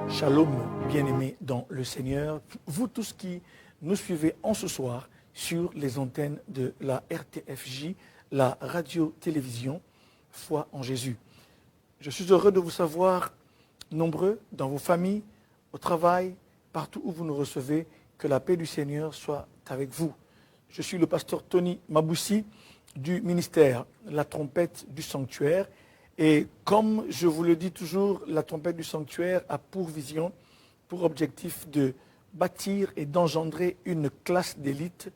Shalom, bien-aimés dans le Seigneur, vous tous qui nous suivez en ce soir sur les antennes de la RTFJ, la radio-télévision Foi en Jésus. Je suis heureux de vous savoir nombreux dans vos familles, au travail, partout où vous nous recevez, que la paix du Seigneur soit avec vous. Je suis le pasteur Tony Maboussi du ministère La Trompette du Sanctuaire. Et comme je vous le dis toujours, la trompette du sanctuaire a pour vision, pour objectif de bâtir et d'engendrer une classe d'élite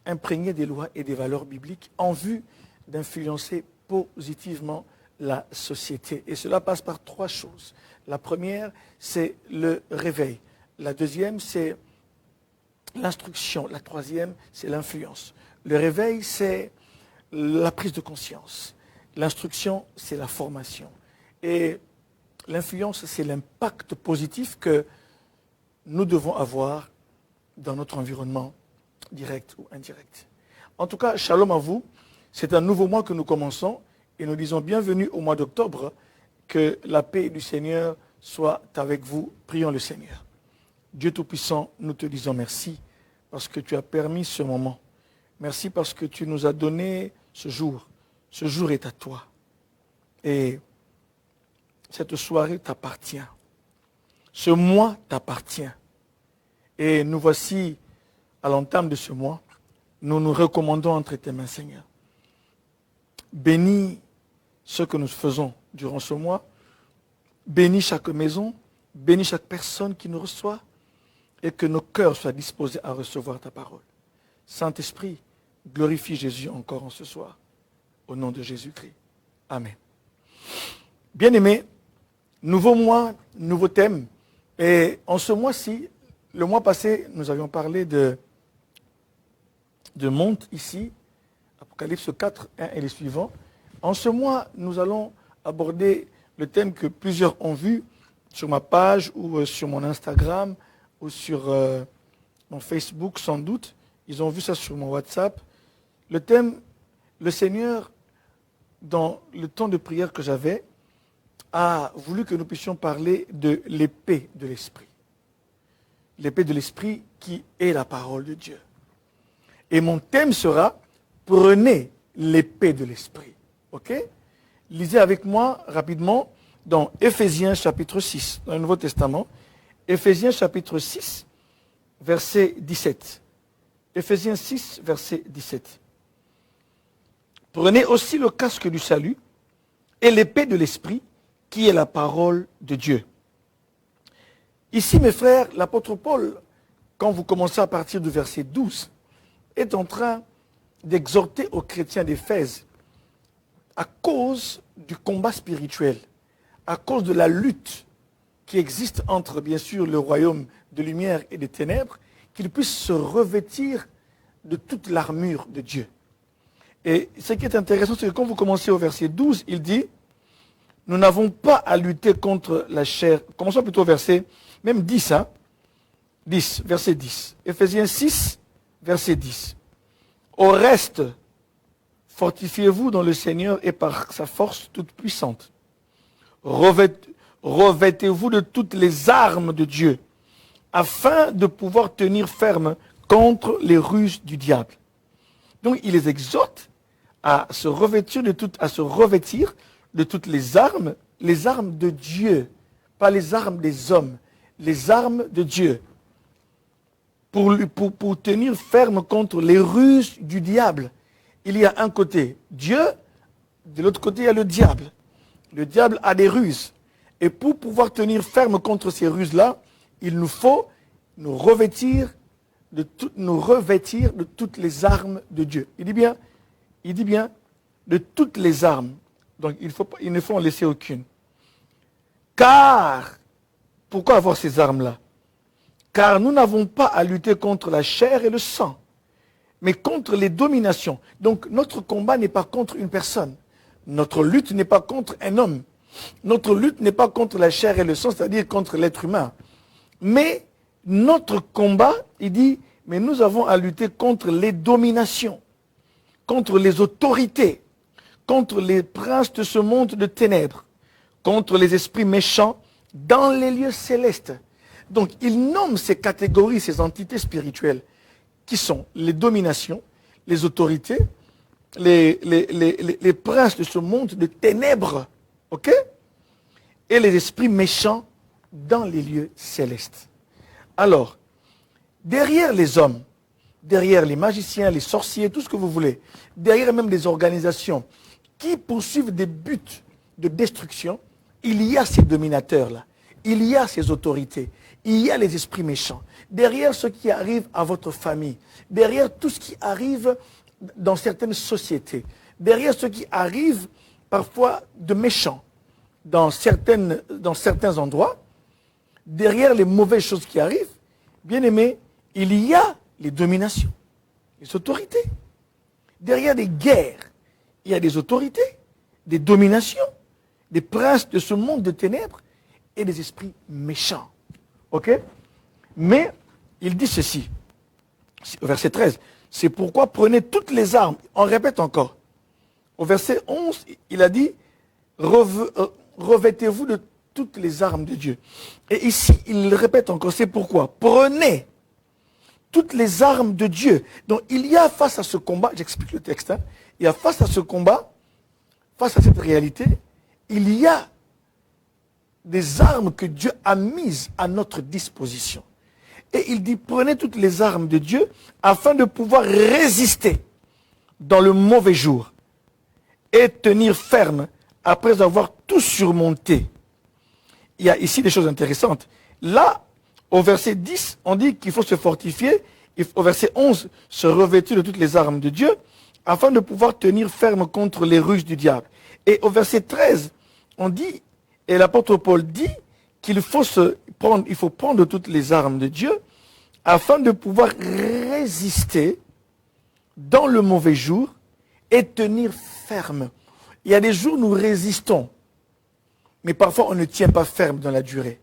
imprégnée des lois et des valeurs bibliques en vue d'influencer positivement la société. Et cela passe par trois choses. La première, c'est le réveil. La deuxième, c'est l'instruction. La troisième, c'est l'influence. Le réveil, c'est la prise de conscience. L'instruction, c'est la formation. Et l'influence, c'est l'impact positif que nous devons avoir dans notre environnement direct ou indirect. En tout cas, shalom à vous. C'est un nouveau mois que nous commençons et nous disons bienvenue au mois d'octobre. Que la paix du Seigneur soit avec vous. Prions le Seigneur. Dieu Tout-Puissant, nous te disons merci parce que tu as permis ce moment. Merci parce que tu nous as donné ce jour. Ce jour est à toi. Et cette soirée t'appartient. Ce mois t'appartient. Et nous voici à l'entame de ce mois. Nous nous recommandons entre tes mains, Seigneur. Bénis ce que nous faisons durant ce mois. Bénis chaque maison. Bénis chaque personne qui nous reçoit. Et que nos cœurs soient disposés à recevoir ta parole. Saint-Esprit, glorifie Jésus encore en ce soir. Au nom de Jésus-Christ. Amen. Bien-aimés, nouveau mois, nouveau thème. Et en ce mois-ci, le mois passé, nous avions parlé de monte ici, Apocalypse 4, 1 et les suivants. En ce mois, nous allons aborder le thème que plusieurs ont vu sur ma page ou sur mon Instagram ou sur mon Facebook sans doute. Ils ont vu ça sur mon WhatsApp. Le thème, le Seigneur, dans le temps de prière que j'avais, a voulu que nous puissions parler de l'épée de l'Esprit. L'épée de l'Esprit qui est la parole de Dieu. Et mon thème sera « Prenez l'épée de l'Esprit ». Ok ? Lisez avec moi rapidement dans Éphésiens chapitre 6, dans le Nouveau Testament. Éphésiens chapitre 6, verset 17. Éphésiens 6, verset 17. Prenez aussi le casque du salut et l'épée de l'Esprit, qui est la parole de Dieu. Ici, mes frères, l'apôtre Paul, quand vous commencez à partir du verset 12, est en train d'exhorter aux chrétiens d'Éphèse à cause du combat spirituel, à cause de la lutte qui existe entre, bien sûr, le royaume de lumière et des ténèbres, qu'ils puissent se revêtir de toute l'armure de Dieu. Et ce qui est intéressant, c'est que quand vous commencez au verset 12, il dit « Nous n'avons pas à lutter contre la chair ». Commençons plutôt au verset, même 10, 10, verset 10. Éphésiens 6, verset 10. « Au reste, fortifiez-vous dans le Seigneur et par sa force toute puissante. Revêtez-vous de toutes les armes de Dieu, afin de pouvoir tenir ferme contre les ruses du diable. » Donc il les exhorte à se revêtir de toutes les armes de Dieu, pas les armes des hommes, les armes de Dieu, pour tenir ferme contre les ruses du diable. Il y a un côté Dieu, de l'autre côté il y a le diable. Le diable a des ruses. Et pour pouvoir tenir ferme contre ces ruses-là, il nous faut nous revêtir de toutes les armes de Dieu. Il dit bien, de toutes les armes. Donc il ne faut en laisser aucune. Car, pourquoi avoir ces armes-là? Car nous n'avons pas à lutter contre la chair et le sang, mais contre les dominations. Donc notre combat n'est pas contre une personne. Notre lutte n'est pas contre un homme. Notre lutte n'est pas contre la chair et le sang, c'est-à-dire contre l'être humain. Mais notre combat, il dit, mais nous avons à lutter contre les dominations, contre les autorités, contre les princes de ce monde de ténèbres, contre les esprits méchants dans les lieux célestes. Donc, il nomme ces catégories, ces entités spirituelles, qui sont les dominations, les autorités, les princes de ce monde de ténèbres, ok? Et les esprits méchants dans les lieux célestes. Alors, derrière les hommes, derrière les magiciens, les sorciers, tout ce que vous voulez, derrière même des organisations qui poursuivent des buts de destruction, il y a ces dominateurs-là, il y a ces autorités, il y a les esprits méchants. Derrière ce qui arrive à votre famille, derrière tout ce qui arrive dans certaines sociétés, derrière ce qui arrive parfois de méchant dans certains endroits, derrière les mauvaises choses qui arrivent, bien aimé, il y a les dominations, les autorités. Derrière des guerres, il y a des autorités, des dominations, des princes de ce monde de ténèbres et des esprits méchants. Ok? Mais il dit ceci, au verset 13, c'est pourquoi prenez toutes les armes. On répète encore. Au verset 11, il a dit, revêtez-vous de toutes les armes de Dieu. Et ici, il le répète encore, c'est pourquoi prenez toutes les armes de Dieu. Donc il y a face à ce combat, j'explique le texte, hein, il y a face à ce combat, face à cette réalité, il y a des armes que Dieu a mises à notre disposition. Et il dit, prenez toutes les armes de Dieu afin de pouvoir résister dans le mauvais jour et tenir ferme après avoir tout surmonté. Il y a ici des choses intéressantes. Là, au verset 10, on dit qu'il faut se fortifier. Au verset 11, se revêtir de toutes les armes de Dieu afin de pouvoir tenir ferme contre les ruses du diable. Et au verset 13, on dit, et l'apôtre Paul dit qu'il faut prendre toutes les armes de Dieu afin de pouvoir résister dans le mauvais jour et tenir ferme. Il y a des jours où nous résistons, mais parfois on ne tient pas ferme dans la durée.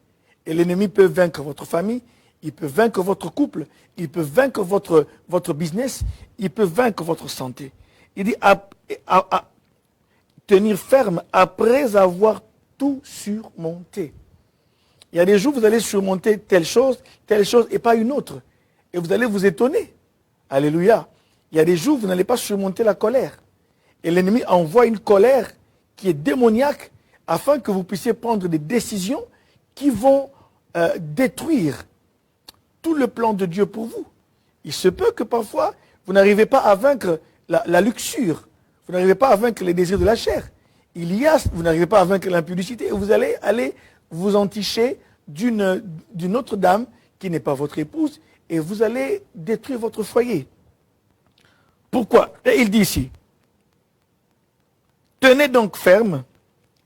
Et l'ennemi peut vaincre votre famille, il peut vaincre votre couple, il peut vaincre votre business, il peut vaincre votre santé. Il dit à tenir ferme après avoir tout surmonté. Il y a des jours où vous allez surmonter telle chose et pas une autre. Et vous allez vous étonner. Alléluia. Il y a des jours où vous n'allez pas surmonter la colère. Et l'ennemi envoie une colère qui est démoniaque afin que vous puissiez prendre des décisions qui vont détruire tout le plan de Dieu pour vous. Il se peut que parfois, vous n'arrivez pas à vaincre la luxure. Vous n'arrivez pas à vaincre les désirs de la chair. Vous n'arrivez pas à vaincre l'impudicité. Et vous allez aller vous enticher d'une autre dame qui n'est pas votre épouse. Et vous allez détruire votre foyer. Pourquoi? Et il dit ici, tenez donc ferme.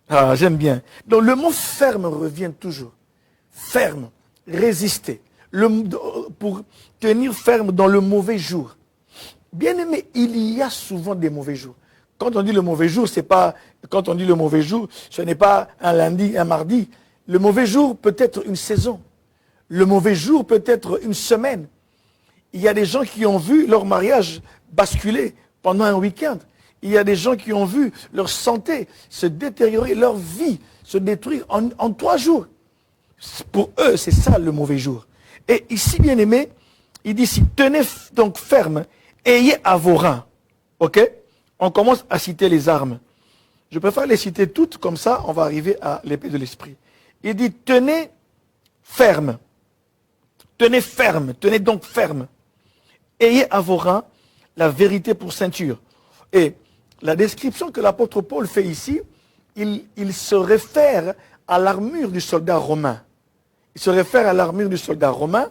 Ah, j'aime bien. Donc le mot ferme revient toujours. Ferme, résister. Pour tenir ferme dans le mauvais jour. Bien aimé, il y a souvent des mauvais jours. Quand on dit le mauvais jour, quand on dit le mauvais jour, ce n'est pas un lundi, un mardi. Le mauvais jour peut être une saison. Le mauvais jour peut être une semaine. Il y a des gens qui ont vu leur mariage basculer pendant un week-end. Il y a des gens qui ont vu leur santé se détériorer, leur vie se détruire en 3 jours. Pour eux, c'est ça le mauvais jour. Et ici, bien aimé, il dit ici, tenez donc ferme, ayez à vos reins. Ok? On commence à citer les armes. Je préfère les citer toutes, comme ça, on va arriver à l'épée de l'esprit. Il dit, tenez ferme. Tenez ferme, tenez donc ferme. Ayez à vos reins la vérité pour ceinture. Et la description que l'apôtre Paul fait ici, il se réfère à l'armure du soldat romain. Il se réfère à l'armure du soldat romain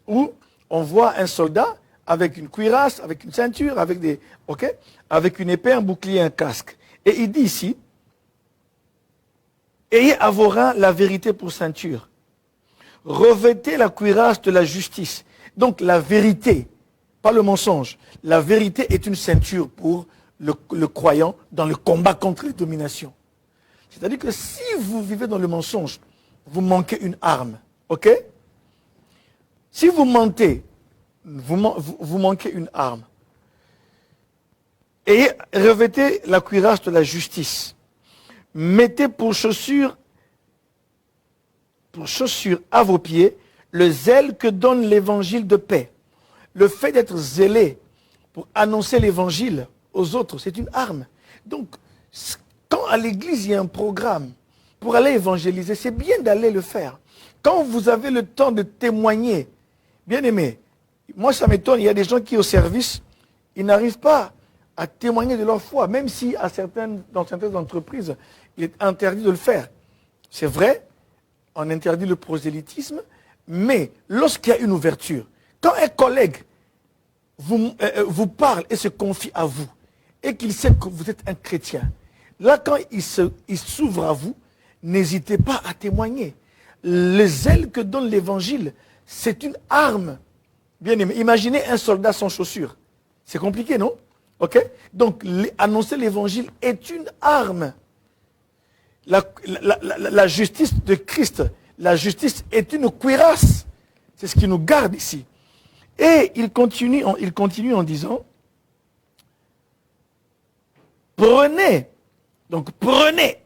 où on voit un soldat avec une cuirasse, avec une ceinture, avec une épée, un bouclier, un casque. Et il dit ici, ayez à vos reins la vérité pour ceinture. Revêtez la cuirasse de la justice. Donc la vérité, pas le mensonge. La vérité est une ceinture pour le croyant dans le combat contre les dominations. C'est-à-dire que si vous vivez dans le mensonge, vous manquez une arme. Ok? Si vous mentez, vous manquez une arme. Et revêtez la cuirasse de la justice. Mettez pour chaussure pour chaussure à vos pieds, le zèle que donne l'évangile de paix. Le fait d'être zélé pour annoncer l'évangile aux autres, c'est une arme. Donc, quand à l'église, il y a un programme pour aller évangéliser, c'est bien d'aller le faire. Quand vous avez le temps de témoigner, bien aimé, moi ça m'étonne, il y a des gens qui au service, ils n'arrivent pas à témoigner de leur foi, même si dans certaines entreprises, il est interdit de le faire. C'est vrai, on interdit le prosélytisme, mais lorsqu'il y a une ouverture, quand un collègue vous parle et se confie à vous, et qu'il sait que vous êtes un chrétien, là quand il s'ouvre à vous, n'hésitez pas à témoigner. Le zèle que donne l'évangile, c'est une arme. Bien aimé, imaginez un soldat sans chaussures. C'est compliqué, non? Ok? Donc, annoncer l'évangile est une arme. La justice de Christ, la justice est une cuirasse. C'est ce qui nous garde ici. Et il continue en disant, prenez. Donc, prenez.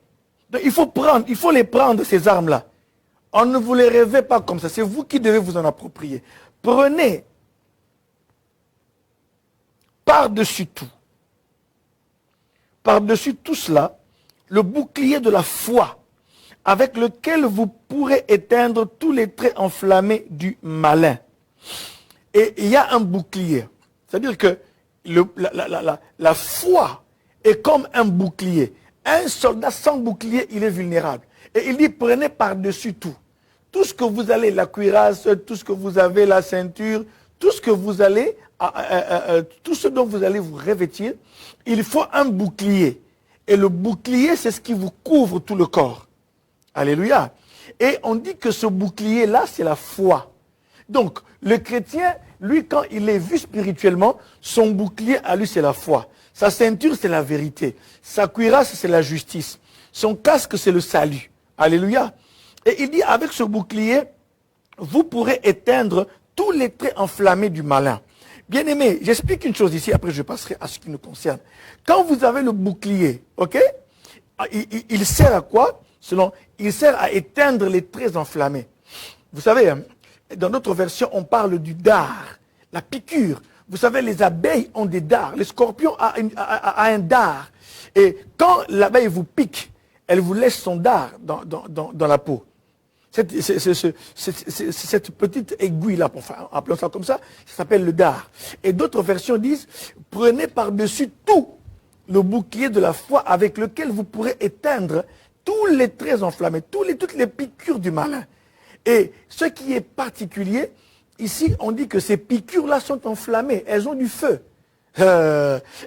Donc, il faut les prendre, ces armes-là. On ne vous les rêvait pas comme ça. C'est vous qui devez vous en approprier. Prenez par-dessus tout cela, le bouclier de la foi, avec lequel vous pourrez éteindre tous les traits enflammés du malin. Et il y a un bouclier. C'est-à-dire que la foi est comme un bouclier. Un soldat sans bouclier, il est vulnérable. Et il dit, prenez par-dessus tout. Tout ce que vous allez, la cuirasse, tout ce que vous avez, la ceinture, tout ce que vous allez, tout ce dont vous allez vous revêtir, il faut un bouclier. Et le bouclier, c'est ce qui vous couvre tout le corps. Alléluia. Et on dit que ce bouclier-là, c'est la foi. Donc, le chrétien, lui, quand il est vu spirituellement, son bouclier, à lui, c'est la foi. Sa ceinture, c'est la vérité. Sa cuirasse, c'est la justice. Son casque, c'est le salut. Alléluia. Et il dit, avec ce bouclier, vous pourrez éteindre tous les traits enflammés du malin. Bien aimé, j'explique une chose ici, après je passerai à ce qui nous concerne. Quand vous avez le bouclier, ok, il sert à quoi? Il sert à éteindre les traits enflammés. Vous savez, dans notre version, on parle du dard, la piqûre. Vous savez, les abeilles ont des dards. Le scorpion a un dard. Et quand l'abeille vous pique, elle vous laisse son dard dans la peau. Cette petite aiguille-là, appelons ça comme ça s'appelle le dard. Et d'autres versions disent, prenez par-dessus tout le bouclier de la foi avec lequel vous pourrez éteindre tous les traits enflammés, toutes les piqûres du malin. Et ce qui est particulier, ici, on dit que ces piqûres-là sont enflammées, elles ont du feu.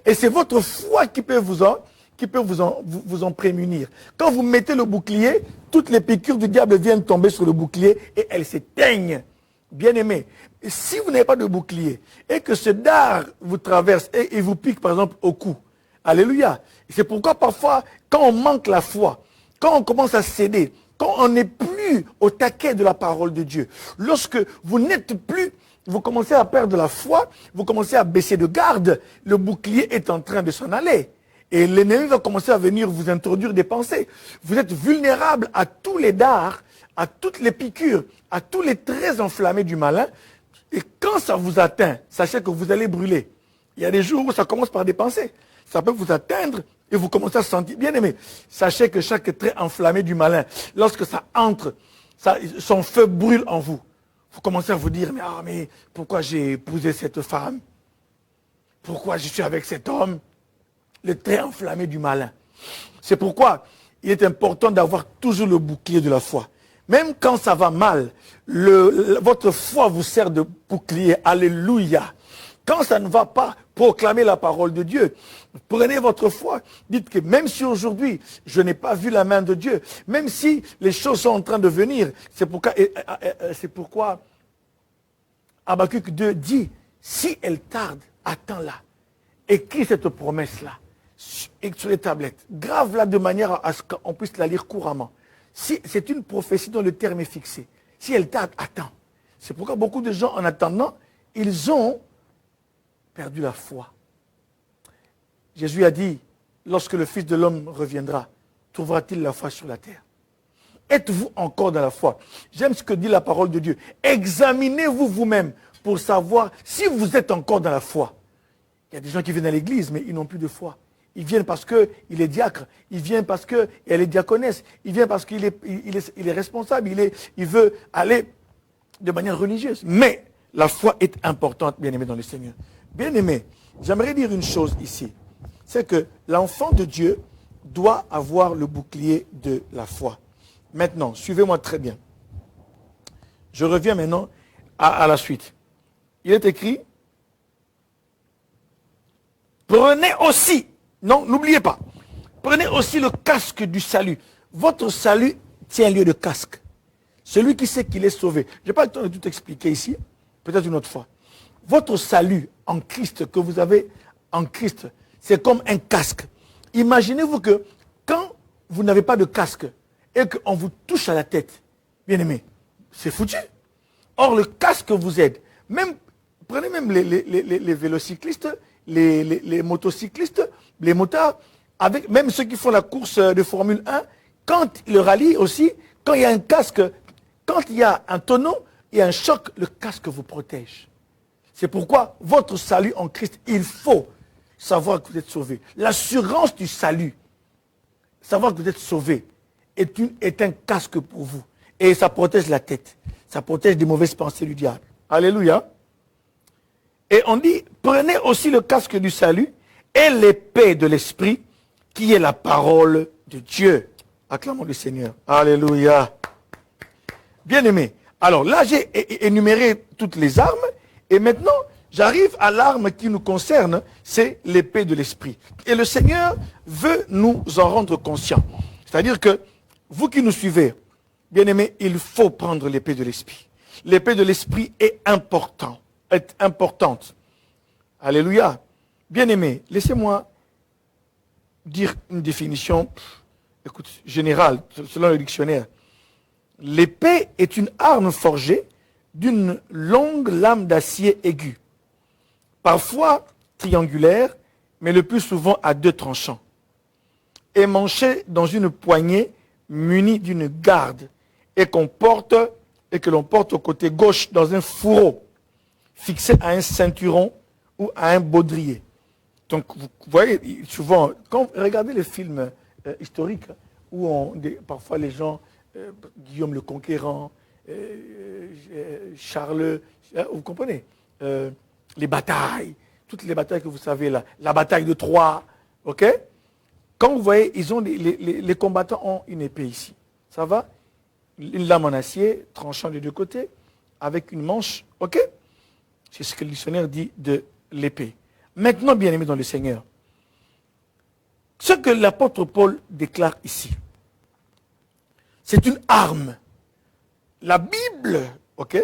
Et c'est votre foi qui peut vous en prémunir. Quand vous mettez le bouclier, toutes les piqûres du diable viennent tomber sur le bouclier et elles s'éteignent. Bien aimé, si vous n'avez pas de bouclier et que ce dard vous traverse et vous pique par exemple au cou, alléluia. C'est pourquoi parfois, quand on manque la foi, quand on commence à céder, quand on n'est plus au taquet de la parole de Dieu, lorsque vous n'êtes plus, vous commencez à perdre la foi, vous commencez à baisser de garde, le bouclier est en train de s'en aller. Et l'ennemi va commencer à venir vous introduire des pensées. Vous êtes vulnérable à tous les dards, à toutes les piqûres, à tous les traits enflammés du malin. Et quand ça vous atteint, sachez que vous allez brûler. Il y a des jours où ça commence par des pensées. Ça peut vous atteindre et vous commencez à se sentir bien aimé. Sachez que chaque trait enflammé du malin, lorsque ça entre, son feu brûle en vous. Vous commencez à vous dire, mais pourquoi j'ai épousé cette femme? Pourquoi je suis avec cet homme? Le trait enflammé du malin. C'est pourquoi il est important d'avoir toujours le bouclier de la foi. Même quand ça va mal, votre foi vous sert de bouclier. Alléluia. Quand ça ne va pas, proclamez la parole de Dieu. Prenez votre foi. Dites que même si aujourd'hui, je n'ai pas vu la main de Dieu, même si les choses sont en train de venir, c'est pourquoi Habakkuk 2 dit, si elle tarde, attends-la. Écris cette promesse-là sur les tablettes. Grave-la de manière à ce qu'on puisse la lire couramment. Si c'est une prophétie dont le terme est fixé. Si elle tarde, attends. C'est pourquoi beaucoup de gens, en attendant, ils ont perdu la foi. Jésus a dit, lorsque le Fils de l'homme reviendra, trouvera-t-il la foi sur la terre? Êtes-vous encore dans la foi? J'aime ce que dit la parole de Dieu. Examinez-vous vous-même pour savoir si vous êtes encore dans la foi. Il y a des gens qui viennent à l'église, mais ils n'ont plus de foi. Ils viennent parce qu'il est diacre. Ils viennent parce qu'elle est diaconesse. Ils viennent parce qu'il est responsable. Il veut aller de manière religieuse. Mais la foi est importante, bien-aimé dans le Seigneur. Bien-aimé, j'aimerais dire une chose ici. C'est que l'enfant de Dieu doit avoir le bouclier de la foi. Maintenant, suivez-moi très bien. Je reviens maintenant à la suite. Il est écrit, prenez aussi, non, n'oubliez pas, prenez aussi le casque du salut. Votre salut tient lieu de casque. Celui qui sait qu'il est sauvé. Je n'ai pas le temps de tout expliquer ici, peut-être une autre fois. Votre salut en Christ, que vous avez en Christ, c'est comme un casque. Imaginez-vous que quand vous n'avez pas de casque et qu'on vous touche à la tête, bien aimé, c'est foutu. Or, le casque vous aide. Même, prenez même les vélocyclistes, les motocyclistes, les motards, avec même ceux qui font la course de Formule 1, quand le rallye aussi, quand il y a un casque, quand il y a un tonneau, il y a un choc, le casque vous protège. C'est pourquoi votre salut en Christ, il faut savoir que vous êtes sauvé. L'assurance du salut, savoir que vous êtes sauvé, est un casque pour vous. Et ça protège la tête. Ça protège des mauvaises pensées du diable. Alléluia. Et on dit, prenez aussi le casque du salut et l'épée de l'esprit, qui est la parole de Dieu. Acclamons le Seigneur. Alléluia. Bien-aimé. Alors là, j'ai énuméré toutes les armes. Et maintenant, j'arrive à l'arme qui nous concerne, c'est l'épée de l'esprit. Et le Seigneur veut nous en rendre conscients. C'est-à-dire que, vous qui nous suivez, bien-aimés, il faut prendre l'épée de l'esprit. L'épée de l'esprit est importante. Alléluia. Bien-aimés, laissez-moi dire une définition, générale, selon le dictionnaire. L'épée est une arme forgée d'une longue lame d'acier aiguë, parfois triangulaire, mais le plus souvent à 2 tranchants, émanchée dans une poignée munie d'une garde et que l'on porte au côté gauche dans un fourreau fixé à un ceinturon ou à un baudrier. Donc vous voyez souvent, quand regardez les films historiques où parfois les gens, Guillaume le Conquérant, Charles, vous comprenez, les batailles, toutes les batailles que vous savez là, la bataille de Troie, ok? Quand vous voyez, les combattants ont une épée ici, ça va? Une lame en acier, tranchant des 2 côtés, avec une manche, ok? C'est ce que le dictionnaire dit de l'épée. Maintenant, bien aimé dans le Seigneur, ce que l'apôtre Paul déclare ici, c'est une arme. La Bible, ok?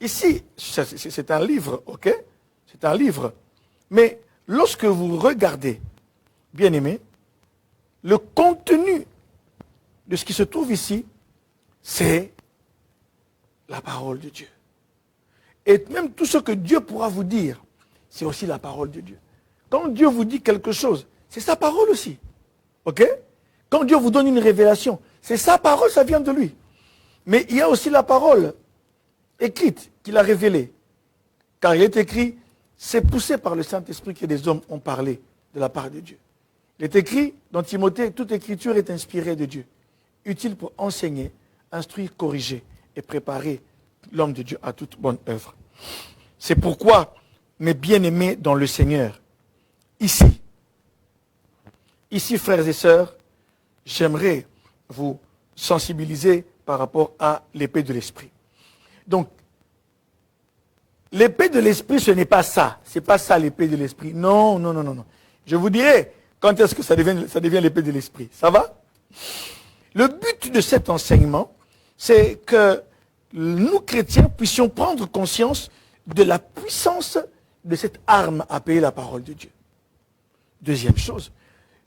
Ici, c'est un livre, ok? C'est un livre. Mais lorsque vous regardez, bien aimé, le contenu de ce qui se trouve ici, c'est la parole de Dieu. Et même tout ce que Dieu pourra vous dire, c'est aussi la parole de Dieu. Quand Dieu vous dit quelque chose, c'est sa parole aussi. Ok? Quand Dieu vous donne une révélation, c'est sa parole, ça vient de lui. Mais il y a aussi la parole écrite qu'il a révélée. Car il est écrit, c'est poussé par le Saint-Esprit que des hommes ont parlé de la part de Dieu. Il est écrit dans Timothée, toute écriture est inspirée de Dieu, utile pour enseigner, instruire, corriger et préparer l'homme de Dieu à toute bonne œuvre. C'est pourquoi, mes bien-aimés dans le Seigneur, ici, frères et sœurs, j'aimerais vous sensibiliser par rapport à l'épée de l'esprit. Donc, l'épée de l'esprit, ce n'est pas ça. Ce n'est pas ça l'épée de l'esprit. Non, non, non, non, non. Je vous dirai quand est-ce que ça devient l'épée de l'esprit. Ça va? Le but de cet enseignement, c'est que nous, chrétiens, puissions prendre conscience de la puissance de cette arme appelée la parole de Dieu. Deuxième chose,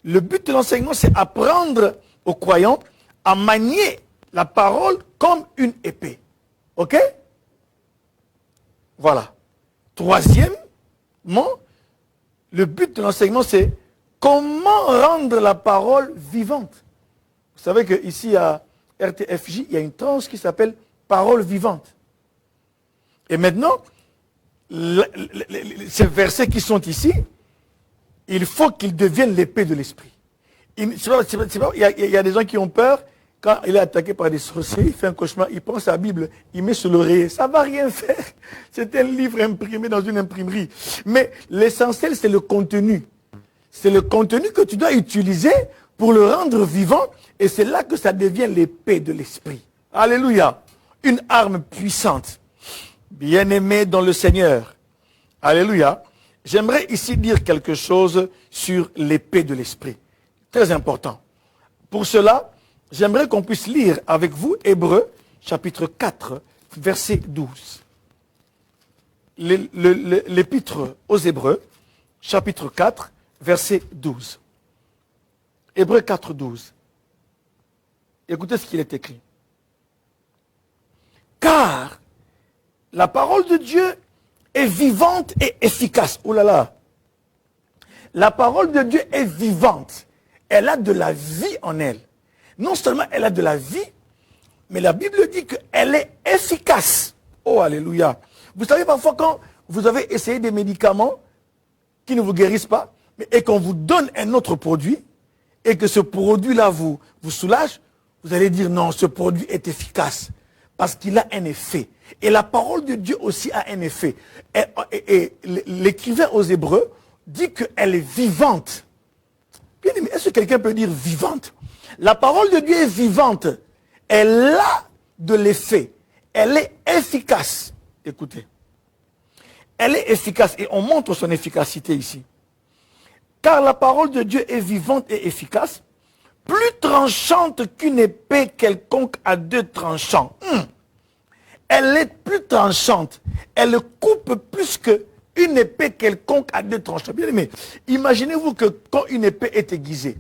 le but de l'enseignement, c'est apprendre aux croyants à manier la parole comme une épée. Ok? Voilà. Troisièmement, le but de l'enseignement, c'est comment rendre la parole vivante. Vous savez qu'ici, RTFJ, il y a une tranche qui s'appelle Parole vivante. Et maintenant, ces versets qui sont ici, il faut qu'ils deviennent l'épée de l'esprit. Il y a des gens qui ont peur. Quand il est attaqué par des sorciers, il fait un cauchemar, il prend sa Bible, il met sur l'oreiller. Ça ne va rien faire. C'est un livre imprimé dans une imprimerie. Mais l'essentiel, c'est le contenu. C'est le contenu que tu dois utiliser pour le rendre vivant. Et c'est là que ça devient l'épée de l'esprit. Alléluia. Une arme puissante. Bien-aimé dans le Seigneur. Alléluia. J'aimerais ici dire quelque chose sur l'épée de l'esprit. Très important. Pour cela, j'aimerais qu'on puisse lire avec vous Hébreux, chapitre 4, verset 12. L'épître aux Hébreux, chapitre 4, verset 12. Hébreux 4, 12. Écoutez ce qu'il est écrit. Car la parole de Dieu est vivante et efficace. Oh là là. La parole de Dieu est vivante. Elle a de la vie en elle. Non seulement elle a de la vie, mais la Bible dit qu'elle est efficace. Oh, alléluia. Vous savez, parfois, quand vous avez essayé des médicaments qui ne vous guérissent pas, et qu'on vous donne un autre produit, et que ce produit-là vous soulage, vous allez dire non, ce produit est efficace, parce qu'il a un effet. Et la parole de Dieu aussi a un effet. Et l'écrivain aux Hébreux dit qu'elle est vivante. Bien aimé, est-ce que quelqu'un peut dire vivante? La parole de Dieu est vivante. Elle a de l'effet. Elle est efficace. Écoutez. Elle est efficace et on montre son efficacité ici. Car la parole de Dieu est vivante et efficace, plus tranchante qu'une épée quelconque à deux tranchants. Elle est plus tranchante. Elle coupe plus qu'une épée quelconque à deux tranchants. Bien aimé, imaginez-vous que quand une épée est aiguisée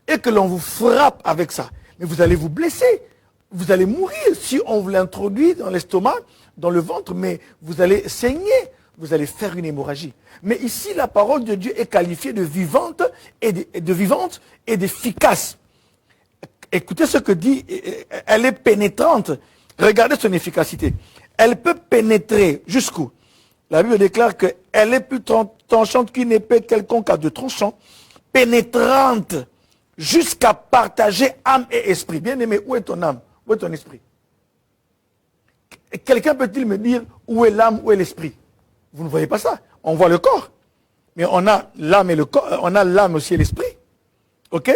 et que l'on vous frappe avec ça, mais vous allez vous blesser. Vous allez mourir si on vous l'introduit dans l'estomac, dans le ventre, mais vous allez saigner. Vous allez faire une hémorragie. Mais ici, la parole de Dieu est qualifiée de vivante et d'efficace. Écoutez ce que dit, elle est pénétrante. Regardez son efficacité. Elle peut pénétrer jusqu'où? La Bible déclare qu'elle est plus tranchante qu'une épée quelconque à deux tranchants, pénétrante jusqu'à partager âme et esprit. Bien aimé, où est ton âme? Où est ton esprit? Quelqu'un peut-il me dire où est l'âme, où est l'esprit? Vous ne voyez pas ça. On voit le corps. Mais on a l'âme et le corps, on a l'âme aussi et l'esprit. Ok?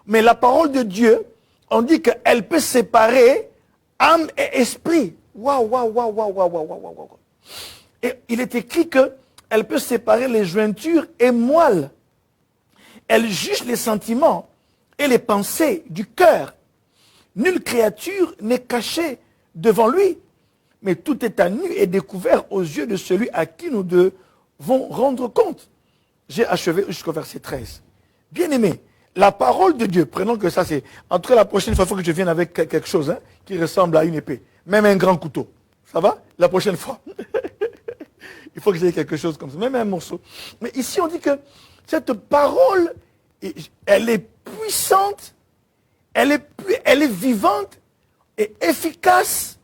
Mais la parole de Dieu, on dit qu'elle peut séparer âme et esprit. Waouh, waouh, waouh, waouh, waouh, waouh, waouh, waouh. Et il est écrit qu'elle peut séparer les jointures et moelles. Elle juge les sentiments et les pensées du cœur. Nulle créature n'est cachée devant lui, mais tout est à nu et découvert aux yeux de celui à qui nous devons rendre compte. J'ai achevé jusqu'au verset 13. Bien aimé, la parole de Dieu, prenons que ça c'est, entre la prochaine fois, il faut que je vienne avec quelque chose qui ressemble à une épée, même un grand couteau. Ça va? La prochaine fois. Il faut que j'ai quelque chose comme ça, même un morceau. Mais ici on dit que cette parole, elle est puissante, elle est vivante et efficace.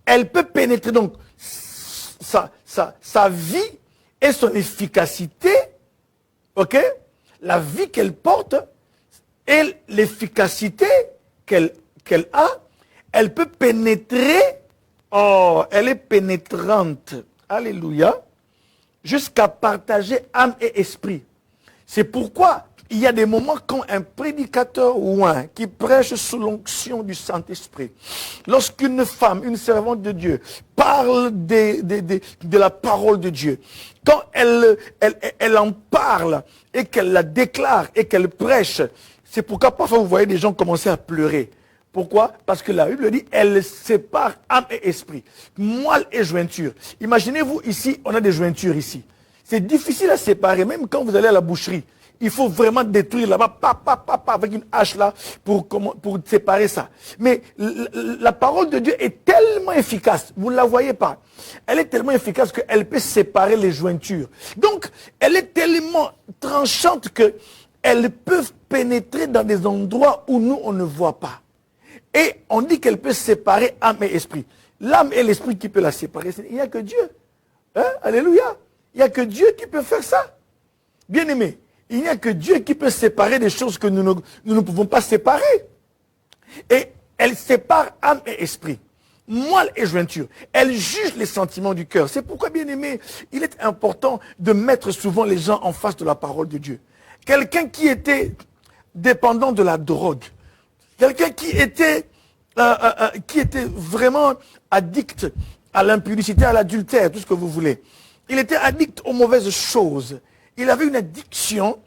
Elle peut pénétrer donc sa vie et son efficacité, ok? La vie qu'elle porte et l'efficacité qu'elle a, elle peut pénétrer, oh, elle est pénétrante, alléluia, jusqu'à partager âme et esprit. C'est pourquoi il y a des moments quand un prédicateur ou un qui prêche sous l'onction du Saint-Esprit, lorsqu'une femme, une servante de Dieu, parle de la parole de Dieu, quand elle en parle et qu'elle la déclare et qu'elle prêche, c'est pourquoi parfois vous voyez des gens commencer à pleurer. Pourquoi? Parce que la Bible dit, elle sépare âme et esprit, moelle et jointure. Imaginez-vous ici, on a des jointures ici. C'est difficile à séparer, même quand vous allez à la boucherie. Il faut vraiment détruire là-bas, avec une hache là, pour séparer ça. Mais la parole de Dieu est tellement efficace, vous ne la voyez pas. Elle est tellement efficace qu'elle peut séparer les jointures. Donc, elle est tellement tranchante qu'elle peut pénétrer dans des endroits où nous, on ne voit pas. Et on dit qu'elle peut séparer âme et esprit. L'âme et l'esprit qui peut la séparer, il n'y a que Dieu. Hein? Alléluia. Il n'y a que Dieu qui peut faire ça. Bien-aimé, il n'y a que Dieu qui peut séparer des choses que nous ne pouvons pas séparer. Et elle sépare âme et esprit, moelle et jointure. Elle juge les sentiments du cœur. C'est pourquoi, bien-aimé, il est important de mettre souvent les gens en face de la parole de Dieu. Quelqu'un qui était dépendant de la drogue, quelqu'un qui était vraiment addict à l'impudicité, à l'adultère, tout ce que vous voulez. Il était addict aux mauvaises choses. Il avait une addiction.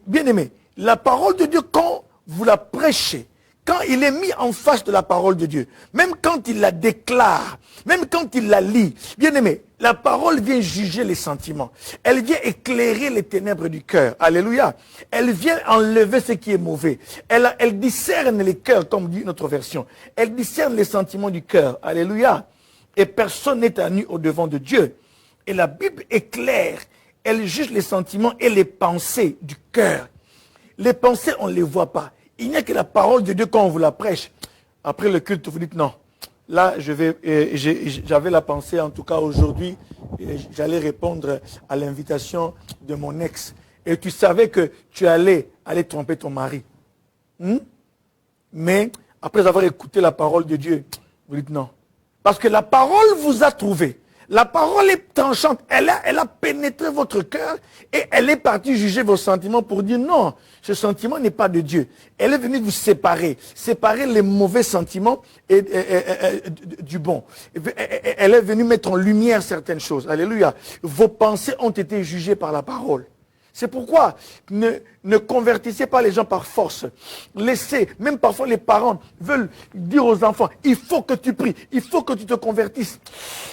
Bien aimé, la parole de Dieu, quand vous la prêchez, quand il est mis en face de la parole de Dieu, même quand il la déclare, même quand il la lit, bien aimé, la parole vient juger les sentiments. Elle vient éclairer les ténèbres du cœur. Alléluia. Elle vient enlever ce qui est mauvais. Elle discerne les cœurs, comme dit notre version. Elle discerne les sentiments du cœur. Alléluia. Et personne n'est à nu au-devant de Dieu. Et la Bible est claire. Elle juge les sentiments et les pensées du cœur. Les pensées, on ne les voit pas. Il n'y a que la parole de Dieu quand on vous la prêche. Après le culte, vous dites non. Là, j'avais la pensée, en tout cas aujourd'hui, j'allais répondre à l'invitation de mon ex. Et tu savais que tu allais tromper ton mari. Mais après avoir écouté la parole de Dieu, vous dites non. Parce que la parole vous a trouvé. La parole est tranchante. Elle a pénétré votre cœur et elle est partie juger vos sentiments pour dire non, ce sentiment n'est pas de Dieu. Elle est venue vous séparer les mauvais sentiments du bon. Elle est venue mettre en lumière certaines choses. Alléluia. Vos pensées ont été jugées par la parole. C'est pourquoi ne convertissez pas les gens par force. Laissez, même parfois les parents veulent dire aux enfants, il faut que tu pries, il faut que tu te convertisses.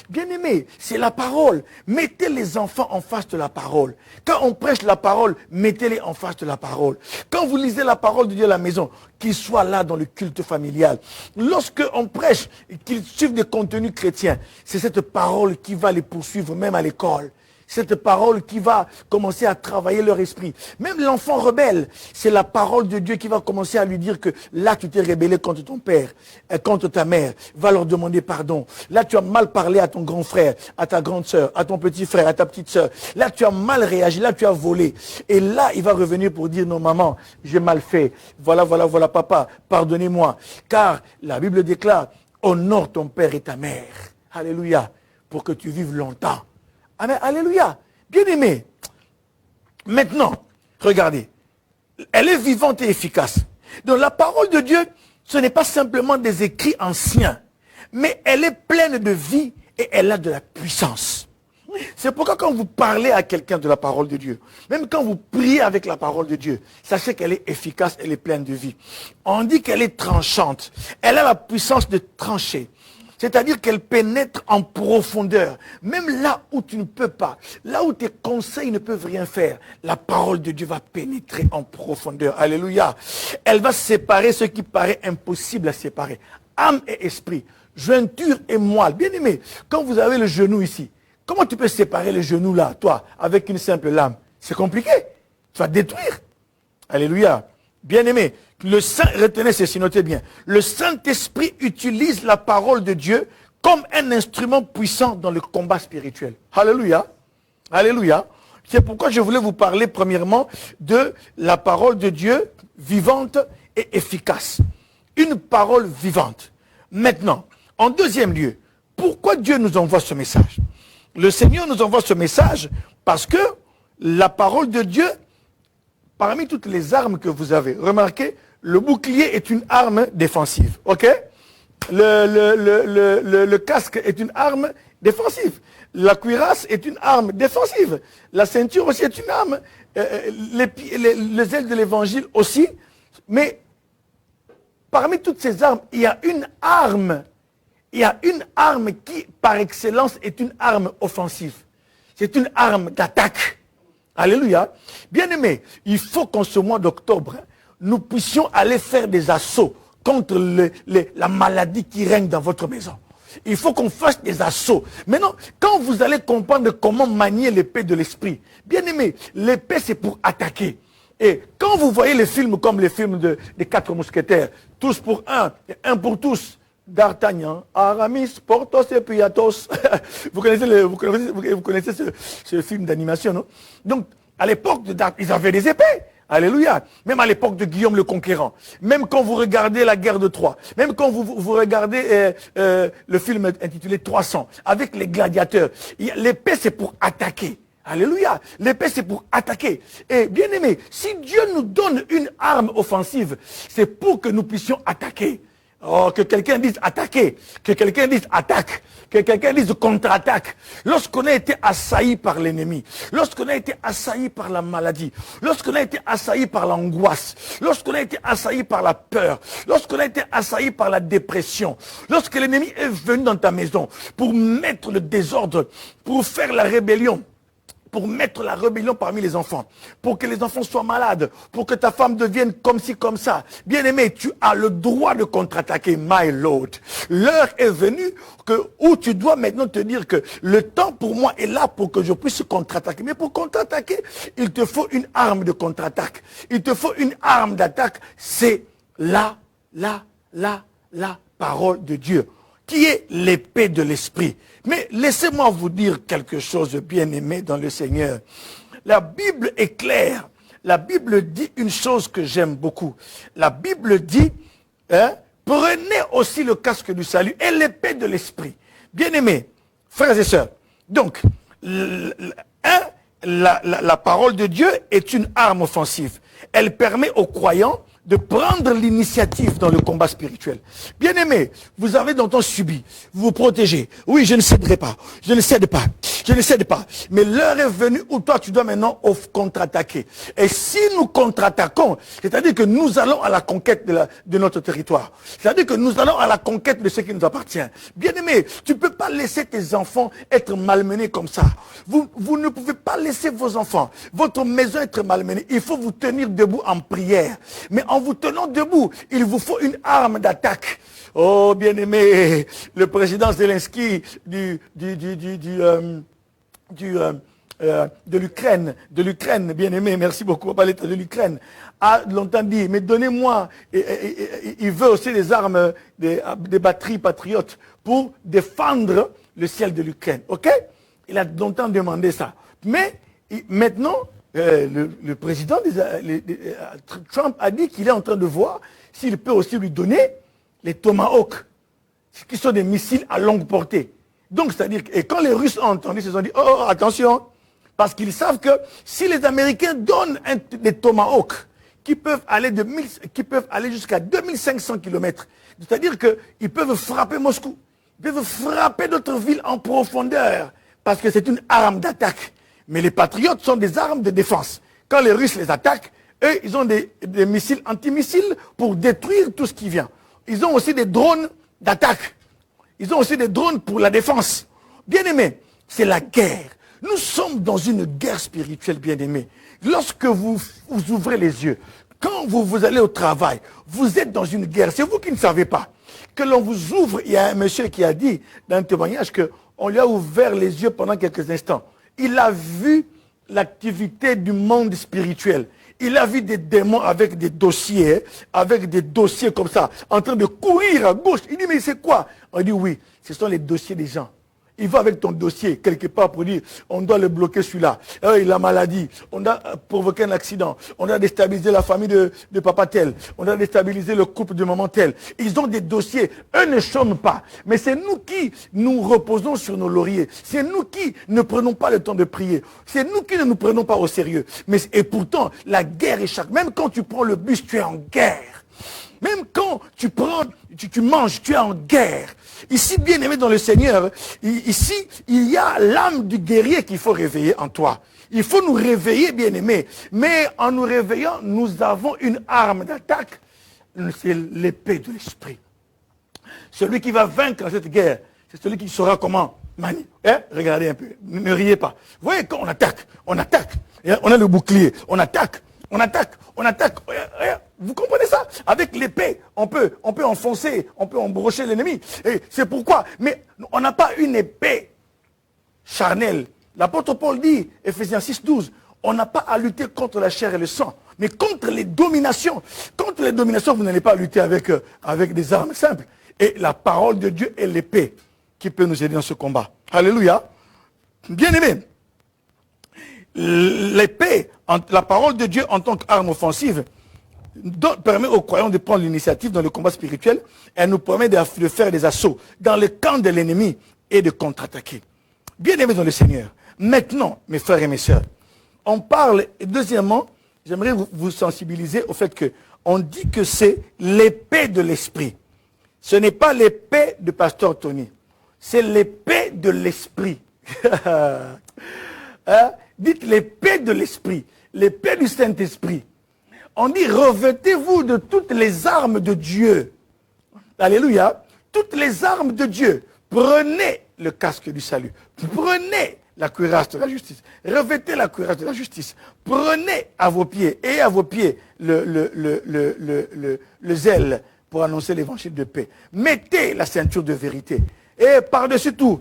Bien-aimé, c'est la parole. Mettez les enfants en face de la parole. Quand on prêche la parole, mettez-les en face de la parole. Quand vous lisez la parole de Dieu à la maison, qu'ils soient là dans le culte familial. Lorsque on prêche, qu'ils suivent des contenus chrétiens, c'est cette parole qui va les poursuivre même à l'école. Cette parole qui va commencer à travailler leur esprit. Même l'enfant rebelle, c'est la parole de Dieu qui va commencer à lui dire que là tu t'es rébellé contre ton père, contre ta mère, va leur demander pardon. Là tu as mal parlé à ton grand frère, à ta grande sœur, à ton petit frère, à ta petite sœur. Là tu as mal réagi, là tu as volé. Et là il va revenir pour dire non maman, j'ai mal fait. Voilà papa, pardonnez-moi. Car la Bible déclare, honore ton père et ta mère. Alléluia, pour que tu vives longtemps. Amen, alléluia. Bien-aimé. Maintenant, regardez. Elle est vivante et efficace. Donc la parole de Dieu, ce n'est pas simplement des écrits anciens, mais elle est pleine de vie et elle a de la puissance. C'est pourquoi quand vous parlez à quelqu'un de la parole de Dieu, même quand vous priez avec la parole de Dieu, sachez qu'elle est efficace, elle est pleine de vie. On dit qu'elle est tranchante. Elle a la puissance de trancher. C'est-à-dire qu'elle pénètre en profondeur. Même là où tu ne peux pas, là où tes conseils ne peuvent rien faire, la parole de Dieu va pénétrer en profondeur. Alléluia. Elle va séparer ce qui paraît impossible à séparer. Âme et esprit, jointure et moelle. Bien aimé, quand vous avez le genou ici, comment tu peux séparer le genou là, toi, avec une simple lame? C'est compliqué. Tu vas détruire. Alléluia. Bien aimé, retenez ceci, notez bien. Le Saint-Esprit utilise la parole de Dieu comme un instrument puissant dans le combat spirituel. Alléluia. Alléluia. C'est pourquoi je voulais vous parler premièrement de la parole de Dieu vivante et efficace. Une parole vivante. Maintenant, en deuxième lieu, pourquoi Dieu nous envoie ce message? Le Seigneur nous envoie ce message parce que la parole de Dieu, parmi toutes les armes que vous avez, remarquez, le bouclier est une arme défensive, ok? Le casque est une arme défensive. La cuirasse est une arme défensive. La ceinture aussi est une arme. Les ailes de l'évangile aussi. Mais parmi toutes ces armes, il y a une arme. Il y a une arme qui, par excellence, est une arme offensive. C'est une arme d'attaque. Alléluia. Bien-aimés, il faut qu'en ce mois d'octobre, nous puissions aller faire des assauts contre la maladie qui règne dans votre maison. Il faut qu'on fasse des assauts. Maintenant, quand vous allez comprendre comment manier l'épée de l'esprit, bien-aimés, l'épée c'est pour attaquer. Et quand vous voyez les films comme les films des 4 mousquetaires, tous pour un, et un pour tous, D'Artagnan, Aramis, Porthos et puis Athos. Vous connaissez ce film d'animation, non? Donc, à l'époque, ils avaient des épées. Alléluia. Même à l'époque de Guillaume le Conquérant. Même quand vous regardez la guerre de Troie. Même quand vous regardez le film intitulé 300, avec les gladiateurs. L'épée, c'est pour attaquer. Alléluia. L'épée, c'est pour attaquer. Et bien aimé, si Dieu nous donne une arme offensive, c'est pour que nous puissions attaquer. Oh, que quelqu'un dise attaquer, que quelqu'un dise attaque, que quelqu'un dise contre-attaque. Lorsqu'on a été assailli par l'ennemi, lorsqu'on a été assailli par la maladie, lorsqu'on a été assailli par l'angoisse, lorsqu'on a été assailli par la peur, lorsqu'on a été assailli par la dépression, lorsque l'ennemi est venu dans ta maison pour mettre le désordre, pour faire la rébellion, pour mettre la rébellion parmi les enfants, pour que les enfants soient malades, pour que ta femme devienne comme ci, comme ça. Bien-aimé, tu as le droit de contre-attaquer, my Lord. L'heure est venue où tu dois maintenant te dire que le temps pour moi est là pour que je puisse contre-attaquer. Mais pour contre-attaquer, il te faut une arme de contre-attaque. Il te faut une arme d'attaque. C'est la parole de Dieu, qui est l'épée de l'esprit. Mais laissez-moi vous dire quelque chose de bien-aimé dans le Seigneur. La Bible est claire. La Bible dit une chose que j'aime beaucoup. La Bible dit, prenez aussi le casque du salut et l'épée de l'esprit. Bien-aimés, frères et sœurs, donc, la parole de Dieu est une arme offensive. Elle permet aux croyants de prendre l'initiative dans le combat spirituel. Bien-aimé, vous avez longtemps subi, vous vous protégez. Oui, je ne céderai pas, je ne cède pas, je ne cède pas. Mais l'heure est venue où toi, tu dois maintenant contre-attaquer. Et si nous contre-attaquons, c'est-à-dire que nous allons à la conquête de notre territoire. C'est-à-dire que nous allons à la conquête de ce qui nous appartient. Bien-aimé, tu ne peux pas laisser tes enfants être malmenés comme ça. Vous ne pouvez pas laisser vos enfants, votre maison être malmenée. Il faut vous tenir debout en prière. Mais en vous tenant debout, il vous faut une arme d'attaque. Oh, bien-aimé, le président Zelensky de l'Ukraine, bien-aimé, merci beaucoup, parler de l'Ukraine, a longtemps dit, mais donnez-moi, il veut aussi des armes, des batteries patriotes pour défendre le ciel de l'Ukraine, ok? Il a longtemps demandé ça. Mais maintenant, le président Trump a dit qu'il est en train de voir s'il peut aussi lui donner les Tomahawk, qui sont des missiles à longue portée. Donc, c'est-à-dire, et quand les Russes ont entendu, ils se sont dit, oh, attention, parce qu'ils savent que si les Américains donnent des Tomahawk, qui peuvent aller jusqu'à 2500 km, c'est-à-dire qu'ils peuvent frapper Moscou, ils peuvent frapper d'autres villes en profondeur, parce que c'est une arme d'attaque. Mais les patriotes sont des armes de défense. Quand les Russes les attaquent, eux, ils ont des missiles antimissiles pour détruire tout ce qui vient. Ils ont aussi des drones d'attaque. Ils ont aussi des drones pour la défense. Bien-aimés, c'est la guerre. Nous sommes dans une guerre spirituelle, bien-aimés. Lorsque vous ouvrez les yeux, quand vous allez au travail, vous êtes dans une guerre. C'est vous qui ne savez pas. Que l'on vous ouvre, il y a un monsieur qui a dit dans un témoignage qu'on lui a ouvert les yeux pendant quelques instants. Il a vu l'activité du monde spirituel. Il a vu des démons avec des dossiers comme ça, en train de courir à gauche. Il dit, mais c'est quoi? On dit, oui, ce sont les dossiers des gens. Il va avec ton dossier quelque part pour dire, on doit le bloquer celui-là. Il a maladie, on doit provoquer un accident, on doit déstabiliser la famille de papa tel, on doit déstabiliser le couple de maman tel. Ils ont des dossiers, eux ne chôment pas. Mais c'est nous qui nous reposons sur nos lauriers. C'est nous qui ne prenons pas le temps de prier. C'est nous qui ne nous prenons pas au sérieux. Et pourtant, la guerre est chaque. Même quand tu prends le bus, tu es en guerre. Même quand tu manges, tu es en guerre. Ici, bien-aimé dans le Seigneur, ici, il y a l'âme du guerrier qu'il faut réveiller en toi. Il faut nous réveiller, bien-aimé. Mais en nous réveillant, nous avons une arme d'attaque. C'est l'épée de l'esprit. Celui qui va vaincre cette guerre, c'est celui qui saura comment manier. Regardez un peu, ne riez pas. Vous voyez, quand on attaque. On a le bouclier, on attaque. Vous comprenez ça? Avec l'épée, on peut enfoncer, on peut embrocher l'ennemi. Et c'est pourquoi. Mais on n'a pas une épée charnelle. L'apôtre Paul dit, Ephésiens 6, 12, on n'a pas à lutter contre la chair et le sang, Mais contre les dominations, vous n'allez pas lutter avec des armes simples. Et la parole de Dieu est l'épée qui peut nous aider dans ce combat. Alléluia. Bien-aimés, l'épée, la parole de Dieu en tant qu'arme offensive, permet aux croyants de prendre l'initiative dans le combat spirituel. Elle nous permet de faire des assauts dans le camp de l'ennemi et de contre-attaquer. Bien-aimés dans le Seigneur, maintenant, mes frères et mes sœurs, on parle, et deuxièmement, j'aimerais vous sensibiliser au fait qu'on dit que c'est l'épée de l'esprit. Ce n'est pas l'épée de Pasteur Tony, c'est l'épée de l'esprit. Hein? Dites l'épée de l'esprit, l'épée du Saint-Esprit. On dit revêtez-vous de toutes les armes de Dieu. Alléluia. Toutes les armes de Dieu. Prenez le casque du salut. Prenez la cuirasse de la justice. Revêtez la cuirasse de la justice. Prenez à vos pieds le zèle pour annoncer l'évangile de paix. Mettez la ceinture de vérité. Et par-dessus tout,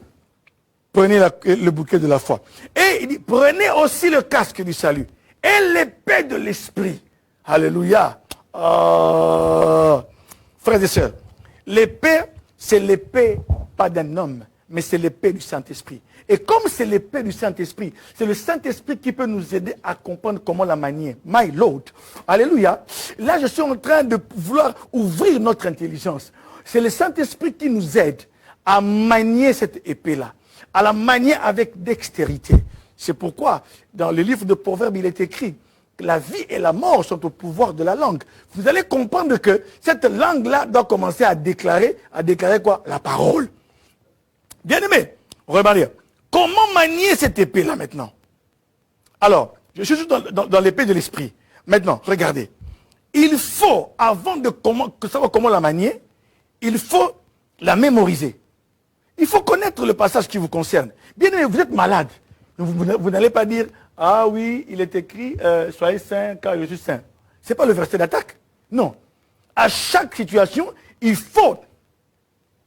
prenez le bouquet de la foi. Et il dit, prenez aussi le casque du salut. Et l'épée de l'esprit. Alléluia. Frères et sœurs, l'épée, c'est l'épée pas d'un homme, mais c'est l'épée du Saint-Esprit. Et comme c'est l'épée du Saint-Esprit, c'est le Saint-Esprit qui peut nous aider à comprendre comment la manier. My Lord. Alléluia. Là, je suis en train de vouloir ouvrir notre intelligence. C'est le Saint-Esprit qui nous aide à manier cette épée-là, à la manier avec dextérité. C'est pourquoi, dans le livre de Proverbes, il est écrit que la vie et la mort sont au pouvoir de la langue. Vous allez comprendre que cette langue-là doit commencer à déclarer quoi? La parole. Bien-aimé, remarquez, comment manier cette épée-là maintenant? Alors, je suis juste dans l'épée de l'esprit. Maintenant, regardez. Il faut, avant de savoir comment la manier, il faut la mémoriser. Il faut connaître le passage qui vous concerne. Bien-aimé, vous êtes malade. Vous n'allez pas dire, ah oui, il est écrit, soyez saints car je suis saint. Ce n'est pas le verset d'attaque. Non. À chaque situation, il faut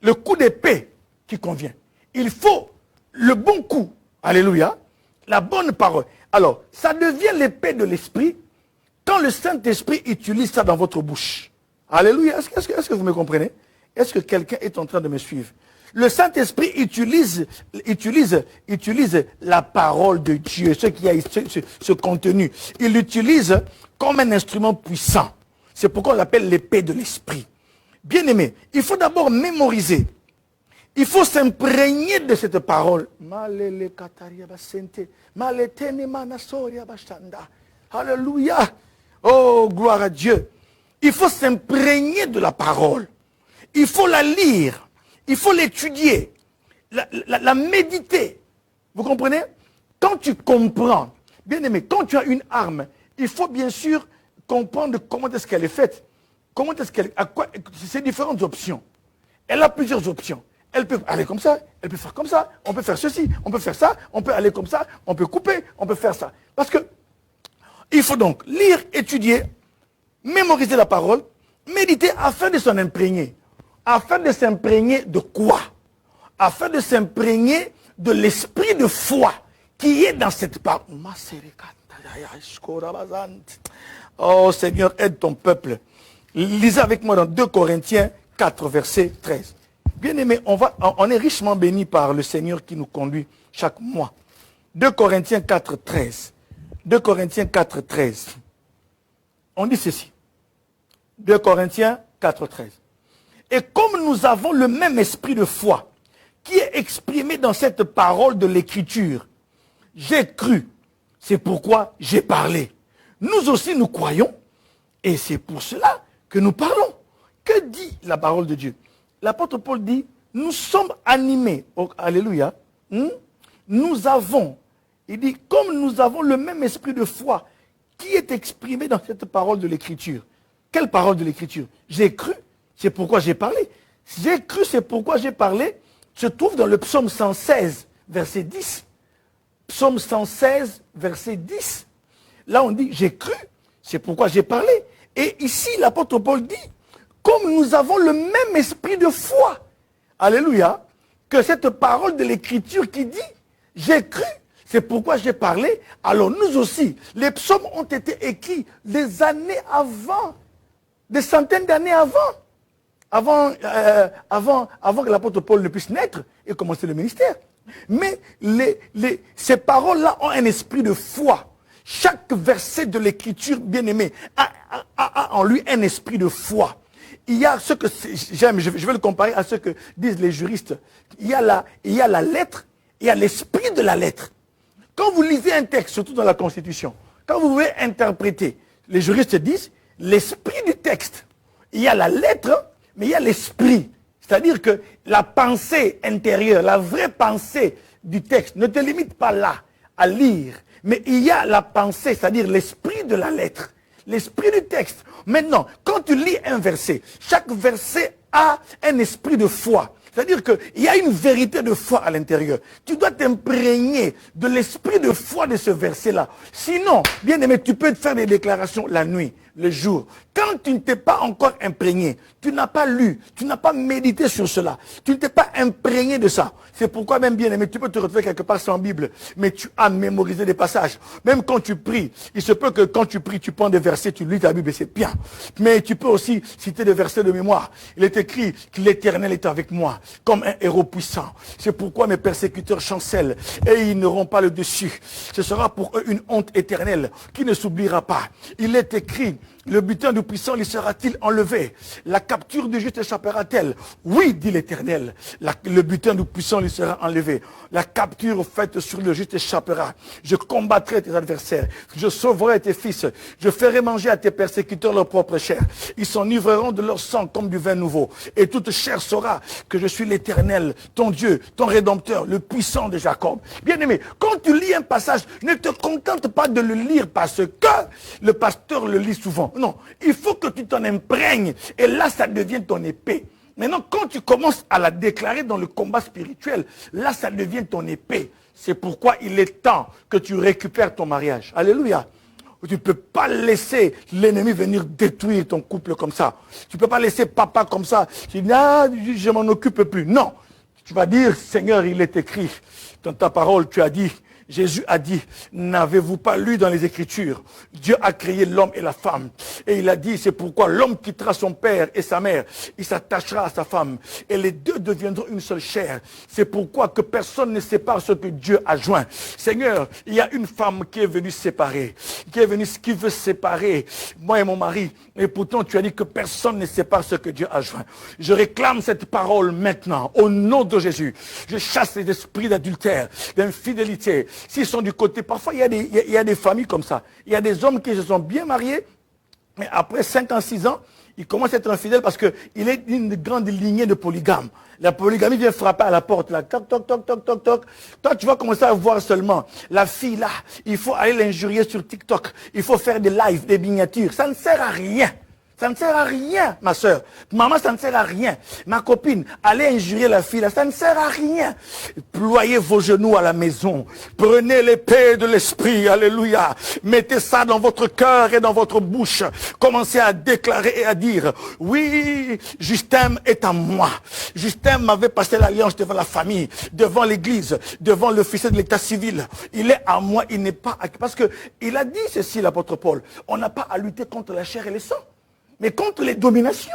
le coup d'épée qui convient. Il faut le bon coup. Alléluia. La bonne parole. Alors, ça devient l'épée de l'esprit quand le Saint-Esprit utilise ça dans votre bouche. Alléluia. Est-ce que vous me comprenez? Est-ce que quelqu'un est en train de me suivre? Le Saint-Esprit utilise la parole de Dieu, ce contenu. Il l'utilise comme un instrument puissant. C'est pourquoi on l'appelle l'épée de l'esprit. Bien aimé, il faut d'abord mémoriser. Il faut s'imprégner de cette parole. Alléluia. Oh, gloire à Dieu. Il faut s'imprégner de la parole. Il faut la lire. Il faut l'étudier, la méditer. Vous comprenez? Quand tu comprends, bien aimé, quand tu as une arme, il faut bien sûr comprendre comment est-ce qu'elle est faite. Comment est-ce qu'elle, c'est différentes options. Elle a plusieurs options. Elle peut aller comme ça, elle peut faire comme ça, on peut faire ceci, on peut faire ça, on peut aller comme ça, on peut couper, on peut faire ça. Parce que il faut donc lire, étudier, mémoriser la parole, méditer afin de s'en imprégner. Afin de s'imprégner de quoi? Afin de s'imprégner de l'esprit de foi qui est dans cette parole. Oh Seigneur, aide ton peuple. Lisez avec moi dans 2 Corinthiens 4, verset 13. Bien-aimés, on est richement bénis par le Seigneur qui nous conduit chaque mois. 2 Corinthiens 4, 13. 2 Corinthiens 4, 13. On dit ceci. 2 Corinthiens 4, 13. Et comme nous avons le même esprit de foi qui est exprimé dans cette parole de l'Écriture, j'ai cru, c'est pourquoi j'ai parlé. Nous aussi nous croyons et c'est pour cela que nous parlons. Que dit la parole de Dieu? L'apôtre Paul dit, nous sommes animés. Oh, alléluia. Nous avons, il dit, comme nous avons le même esprit de foi qui est exprimé dans cette parole de l'Écriture. Quelle parole de l'Écriture? J'ai cru. C'est pourquoi j'ai parlé. J'ai cru, c'est pourquoi j'ai parlé, se trouve dans le psaume 116, verset 10. Psaume 116, verset 10. Là, on dit, j'ai cru, c'est pourquoi j'ai parlé. Et ici, l'apôtre Paul dit, comme nous avons le même esprit de foi, alléluia, que cette parole de l'Écriture qui dit, j'ai cru, C'est pourquoi j'ai parlé. Alors nous aussi, les psaumes ont été écrits des années avant, des centaines d'années avant que l'apôtre Paul ne puisse naître et commencer le ministère. Mais ces paroles-là ont un esprit de foi. Chaque verset de l'écriture, bien-aimé, a en lui un esprit de foi. Il y a ce que j'aime, je vais le comparer à ce que disent les juristes. Il y a la lettre, il y a l'esprit de la lettre. Quand vous lisez un texte, surtout dans la Constitution, quand vous voulez interpréter, les juristes disent l'esprit du texte. Il y a la lettre, mais il y a l'esprit. C'est-à-dire que la pensée intérieure, la vraie pensée du texte ne te limite pas là à lire, mais il y a la pensée, c'est-à-dire l'esprit de la lettre, l'esprit du texte. Maintenant, quand tu lis un verset, chaque verset a un esprit de foi. C'est-à-dire qu'il y a une vérité de foi à l'intérieur. Tu dois t'imprégner de l'esprit de foi de ce verset-là. Sinon, bien aimé, tu peux te faire des déclarations la nuit, le jour. Quand tu ne t'es pas encore imprégné, tu n'as pas lu, tu n'as pas médité sur cela, tu ne t'es pas imprégné de ça. C'est pourquoi même, bien aimé, tu peux te retrouver quelque part sans Bible, mais tu as mémorisé des passages. Même quand tu pries, il se peut que quand tu pries, tu prends des versets, tu lis ta Bible et c'est bien. Mais tu peux aussi citer des versets de mémoire. Il est écrit que l'Éternel est avec moi, comme un héros puissant. C'est pourquoi mes persécuteurs chancellent et ils n'auront pas le dessus. Ce sera pour eux une honte éternelle qui ne s'oubliera pas. Il est écrit, le butin du puissant lui sera-t-il enlevé? La capture du juste échappera-t-elle? Oui, dit l'Éternel, le butin du puissant lui sera enlevé. La capture faite sur le juste échappera. Je combattrai tes adversaires. Je sauverai tes fils. Je ferai manger à tes persécuteurs leur propre chair. Ils s'enivreront de leur sang comme du vin nouveau. Et toute chair saura que je suis l'Éternel, ton Dieu, ton Rédempteur, le puissant de Jacob. Bien-aimé, quand tu lis un passage, ne te contente pas de le lire parce que le pasteur le lit souvent. Non, il faut que tu t'en imprègnes. Et là, ça devient ton épée. Maintenant, quand tu commences à la déclarer dans le combat spirituel, là, ça devient ton épée. C'est pourquoi il est temps que tu récupères ton mariage. Alléluia. Tu ne peux pas laisser l'ennemi venir détruire ton couple comme ça. Tu ne peux pas laisser papa comme ça. Tu dis, ah, je m'en occupe plus. Non. Tu vas dire, Seigneur, il est écrit. Dans ta parole, tu as dit, Jésus a dit, n'avez-vous pas lu dans les Écritures, Dieu a créé l'homme et la femme. Et il a dit, c'est pourquoi l'homme quittera son père et sa mère, il s'attachera à sa femme. Et les deux deviendront une seule chair. C'est pourquoi que personne ne sépare ce que Dieu a joint. Seigneur, il y a une femme qui est venue séparer, qui veut séparer moi et mon mari. Et pourtant, tu as dit que personne ne sépare ce que Dieu a joint. Je réclame cette parole maintenant, au nom de Jésus. Je chasse les esprits d'adultère, d'infidélité. S'ils sont du côté, parfois il y a des familles comme ça. Il y a des hommes qui se sont bien mariés, mais après 5 ans, 6 ans, ils commencent à être infidèles parce qu'il est d'une grande lignée de polygames. La polygamie vient frapper à la porte, là, toc, toc, toc, toc, toc, toc. Toi, tu vas commencer à voir seulement la fille là, il faut aller l'injurier sur TikTok, il faut faire des lives, des miniatures. Ça ne sert à rien. Ça ne sert à rien, ma soeur. Maman, ça ne sert à rien. Ma copine, allez injurier la fille, là, ça ne sert à rien. Ployez vos genoux à la maison. Prenez l'épée de l'esprit, alléluia. Mettez ça dans votre cœur et dans votre bouche. Commencez à déclarer et à dire, oui, Justin est à moi. Justin m'avait passé l'alliance devant la famille, devant l'église, devant l'officier de l'état civil. Il est à moi, il n'est pas à... Parce que il a dit ceci, l'apôtre Paul, on n'a pas à lutter contre la chair et le sang, mais contre les dominations,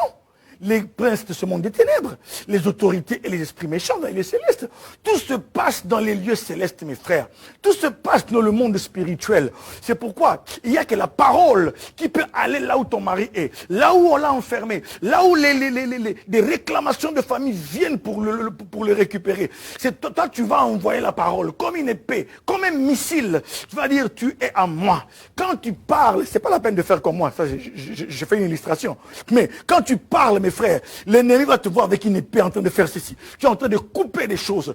les princes de ce monde des ténèbres, les autorités et les esprits méchants dans les lieux célestes. Tout se passe dans les lieux célestes, mes frères. Tout se passe dans le monde spirituel. C'est pourquoi il n'y a que la parole qui peut aller là où ton mari est, là où on l'a enfermé, là où des réclamations de famille viennent pour le récupérer. C'est toi, tu vas envoyer la parole comme une épée, comme un missile. Tu vas dire, tu es à moi. Quand tu parles, c'est pas la peine de faire comme moi. Ça, je fais une illustration. Mais quand tu parles, mes frères, l'ennemi va te voir avec une épée en train de faire ceci. Tu es en train de couper des choses.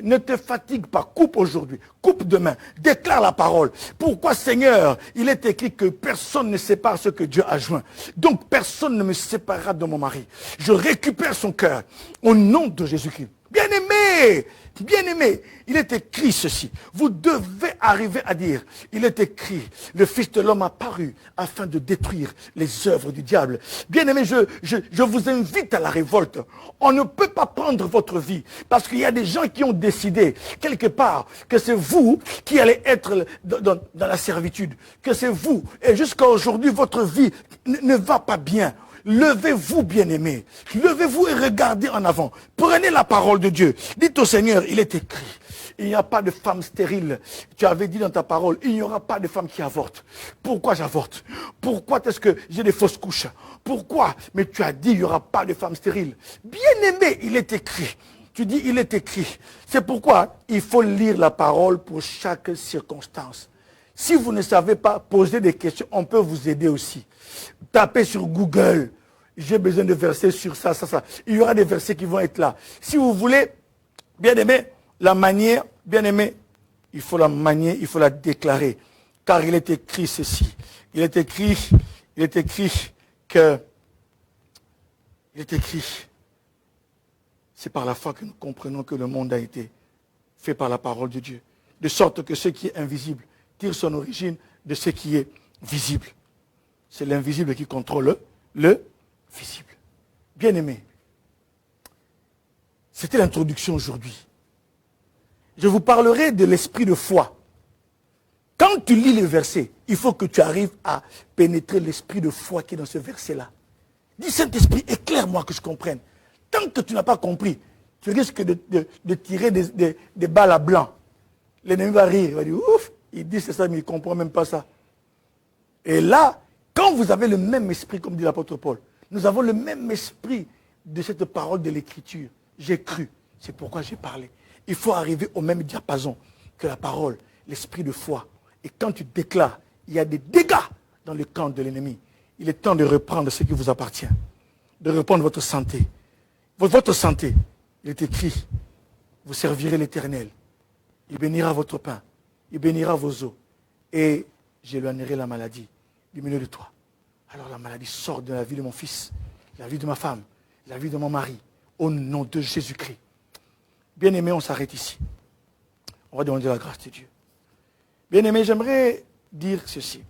Ne te fatigue pas. Coupe aujourd'hui. Coupe demain. Déclare la parole. Pourquoi, Seigneur, il est écrit que personne ne sépare ce que Dieu a joint. Donc, personne ne me séparera de mon mari. Je récupère son cœur au nom de Jésus-Christ. Bien-aimé, Bien-aimé, il est écrit ceci. Vous devez arriver à dire, il est écrit, le Fils de l'homme a paru afin de détruire les œuvres du diable. Bien-aimé, je vous invite à la révolte. On ne peut pas prendre votre vie parce qu'il y a des gens qui ont décidé quelque part que c'est vous qui allez être dans la servitude, que c'est vous. Et jusqu'à aujourd'hui, votre vie ne va pas bien. Levez-vous, bien-aimés. Levez-vous et regardez en avant. Prenez la parole de Dieu. Dites au Seigneur, il est écrit. Il n'y a pas de femme stérile. Tu avais dit dans ta parole, il n'y aura pas de femme qui avorte. Pourquoi j'avorte? Pourquoi est-ce que j'ai des fausses couches? Pourquoi? Mais tu as dit, il n'y aura pas de femme stérile. Bien-aimé, il est écrit. Tu dis, il est écrit. C'est pourquoi il faut lire la parole pour chaque circonstance. Si vous ne savez pas poser des questions, on peut vous aider aussi. Tapez sur Google. J'ai besoin de versets sur ça, ça, ça. Il y aura des versets qui vont être là. Si vous voulez, bien aimé, la manière, bien aimé, il faut la manier, il faut la déclarer. Car il est écrit ceci. Il est écrit que, c'est par la foi que nous comprenons que le monde a été fait par la parole de Dieu. De sorte que ce qui est invisible tire son origine de ce qui est visible. C'est l'invisible qui contrôle le visible. Bien-aimé, c'était l'introduction aujourd'hui. Je vous parlerai de l'esprit de foi. Quand tu lis le verset, il faut que tu arrives à pénétrer l'esprit de foi qui est dans ce verset-là. Dis, Saint-Esprit, éclaire-moi que je comprenne. Tant que tu n'as pas compris, tu risques de tirer des balles à blanc. L'ennemi va rire, il va dire, ouf, il dit c'est ça, mais il ne comprend même pas ça. Et là, quand vous avez le même esprit, comme dit l'apôtre Paul, nous avons le même esprit de cette parole de l'écriture. J'ai cru, c'est pourquoi j'ai parlé. Il faut arriver au même diapason que la parole, l'esprit de foi. Et quand tu déclares, il y a des dégâts dans le camp de l'ennemi. Il est temps de reprendre ce qui vous appartient, de reprendre votre santé. Votre santé, il est écrit, vous servirez l'Éternel. Il bénira votre pain, il bénira vos os, et j'éloignerai la maladie du milieu de toi. Alors la maladie sort de la vie de mon fils, la vie de ma femme, la vie de mon mari, au nom de Jésus-Christ. Bien-aimés, on s'arrête ici. On va demander la grâce de Dieu. Bien-aimés, j'aimerais dire ceci.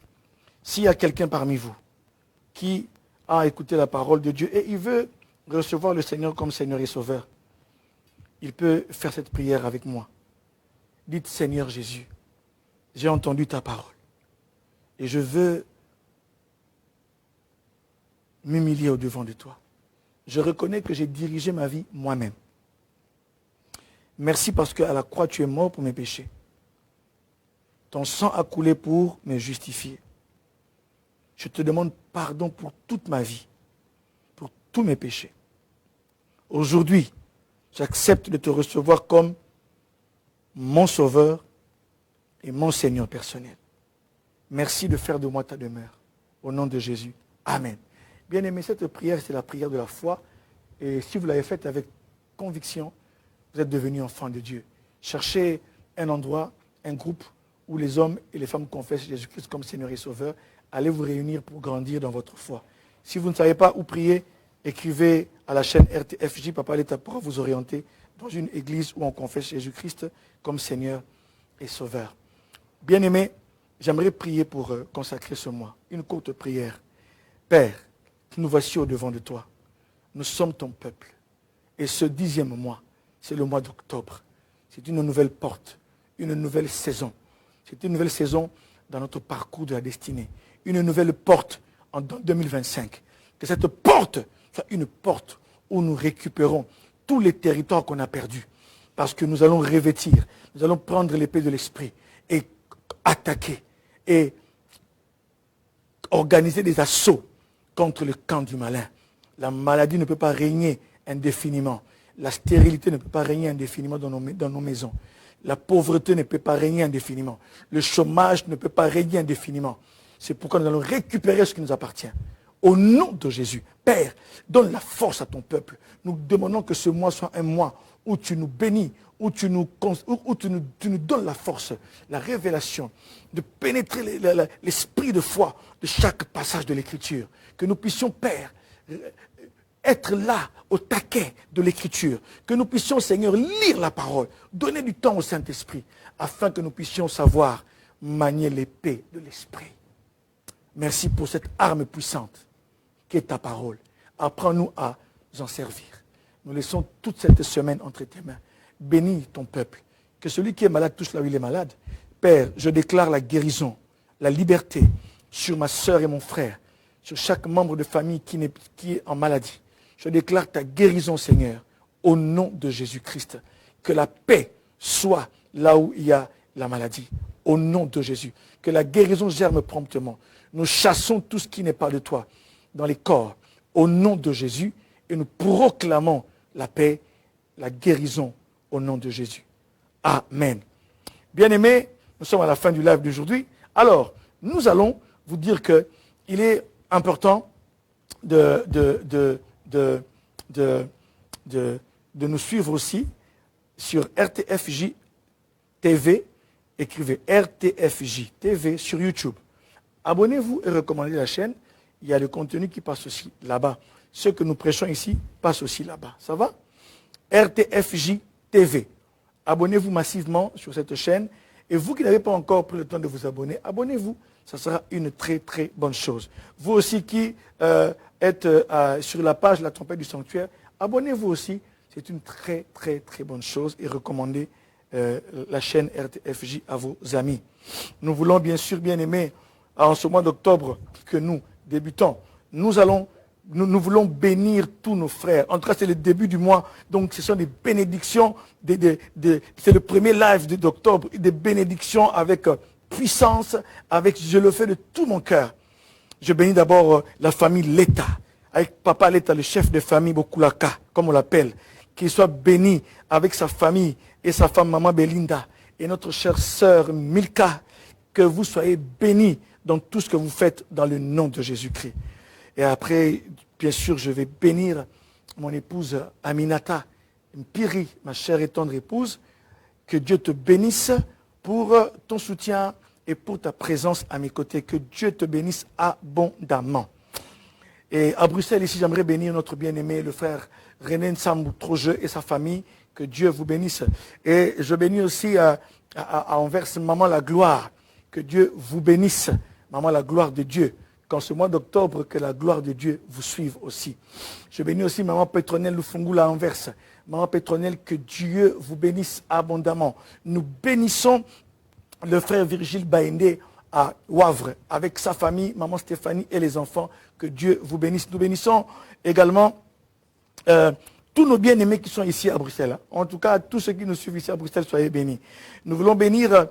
S'il y a quelqu'un parmi vous qui a écouté la parole de Dieu et il veut recevoir le Seigneur comme Seigneur et Sauveur, il peut faire cette prière avec moi. Dites, Seigneur Jésus, j'ai entendu ta parole et je veux m'humilier au-devant de toi. Je reconnais que j'ai dirigé ma vie moi-même. Merci parce qu'à la croix, tu es mort pour mes péchés. Ton sang a coulé pour me justifier. Je te demande pardon pour toute ma vie, pour tous mes péchés. Aujourd'hui, j'accepte de te recevoir comme mon Sauveur et mon Seigneur personnel. Merci de faire de moi ta demeure. Au nom de Jésus. Amen. Bien-aimé, cette prière, c'est la prière de la foi. Et si vous l'avez faite avec conviction, vous êtes devenu enfant de Dieu. Cherchez un endroit, un groupe où les hommes et les femmes confessent Jésus-Christ comme Seigneur et Sauveur. Allez vous réunir pour grandir dans votre foi. Si vous ne savez pas où prier, écrivez à la chaîne RTFJ. Papa l'État pourra vous orienter dans une église où on confesse Jésus-Christ comme Seigneur et Sauveur. Bien-aimés, j'aimerais prier pour consacrer ce mois. Une courte prière. Père, nous voici au-devant de toi. Nous sommes ton peuple. Et ce 10e mois, c'est le mois d'octobre. C'est une nouvelle porte, une nouvelle saison. C'est une nouvelle saison dans notre parcours de la destinée. Une nouvelle porte en 2025. Que cette porte soit une porte où nous récupérons tous les territoires qu'on a perdus. Parce que nous allons revêtir, nous allons prendre l'épée de l'esprit et attaquer et organiser des assauts contre le camp du malin. La maladie ne peut pas régner indéfiniment. La stérilité ne peut pas régner indéfiniment dans nos maisons. La pauvreté ne peut pas régner indéfiniment. Le chômage ne peut pas régner indéfiniment. C'est pourquoi nous allons récupérer ce qui nous appartient. Au nom de Jésus, Père, donne la force à ton peuple. Nous demandons que ce mois soit un mois où tu nous bénis, où tu nous donnes la force, la révélation, de pénétrer l'esprit de foi de chaque passage de l'Écriture. Que nous puissions, Père, être là, au taquet de l'Écriture. Que nous puissions, Seigneur, lire la parole, donner du temps au Saint-Esprit, afin que nous puissions savoir manier l'épée de l'Esprit. Merci pour cette arme puissante qui est ta parole. Apprends-nous à en servir. Nous laissons toute cette semaine entre tes mains. Bénis ton peuple. Que celui qui est malade touche là où il est malade. Père, je déclare la guérison, la liberté sur ma soeur et mon frère, sur chaque membre de famille qui est en maladie. Je déclare ta guérison, Seigneur, au nom de Jésus-Christ. Que la paix soit là où il y a la maladie, au nom de Jésus. Que la guérison germe promptement. Nous chassons tout ce qui n'est pas de toi dans les corps, au nom de Jésus, et nous proclamons la paix, la guérison, au nom de Jésus. Amen. Bien-aimés, nous sommes à la fin du live d'aujourd'hui. Alors, nous allons vous dire qu'il est important de nous suivre aussi sur RTFJ TV. Écrivez RTFJ TV sur YouTube. Abonnez-vous et recommandez la chaîne. Il y a le contenu qui passe aussi là-bas. Ce que nous prêchons ici passe aussi là-bas. Ça va? RTFJ TV. Abonnez-vous massivement sur cette chaîne. Et vous qui n'avez pas encore pris le temps de vous abonner, abonnez-vous. Ça sera une très très bonne chose. Vous aussi qui êtes sur la page La Trompette du Sanctuaire, abonnez-vous aussi. C'est une très très très bonne chose. Et recommandez la chaîne RTFJ à vos amis. Nous voulons bien sûr, bien aimer, en ce mois d'octobre que nous débutons, nous voulons bénir tous nos frères. En tout cas, c'est le début du mois. Donc, ce sont des bénédictions. C'est le premier live d'octobre. Des bénédictions avec puissance. Je le fais de tout mon cœur. Je bénis d'abord la famille Leta. Avec Papa Leta, le chef de famille Bokulaka, comme on l'appelle. Qu'il soit béni avec sa famille et sa femme Maman Belinda. Et notre chère sœur Milka. Que vous soyez bénis dans tout ce que vous faites dans le nom de Jésus-Christ. Et après, bien sûr, je vais bénir mon épouse Aminata Mpiri, ma chère et tendre épouse. Que Dieu te bénisse pour ton soutien et pour ta présence à mes côtés. Que Dieu te bénisse abondamment. Et à Bruxelles, ici, j'aimerais bénir notre bien-aimé, le frère René Nsambou Trojeux et sa famille. Que Dieu vous bénisse. Et je bénis aussi à Anvers, Maman la Gloire. Que Dieu vous bénisse, Maman la gloire de Dieu. Qu'en ce mois d'octobre, que la gloire de Dieu vous suive aussi. Je bénis aussi Maman Pétronelle Lufungula à Anvers. Maman Pétronelle, que Dieu vous bénisse abondamment. Nous bénissons le frère Virgile Baïndé à Wavre, avec sa famille, Maman Stéphanie et les enfants. Que Dieu vous bénisse. Nous bénissons également tous nos bien-aimés qui sont ici à Bruxelles. En tout cas, tous ceux qui nous suivent ici à Bruxelles, soyez bénis. Nous voulons bénir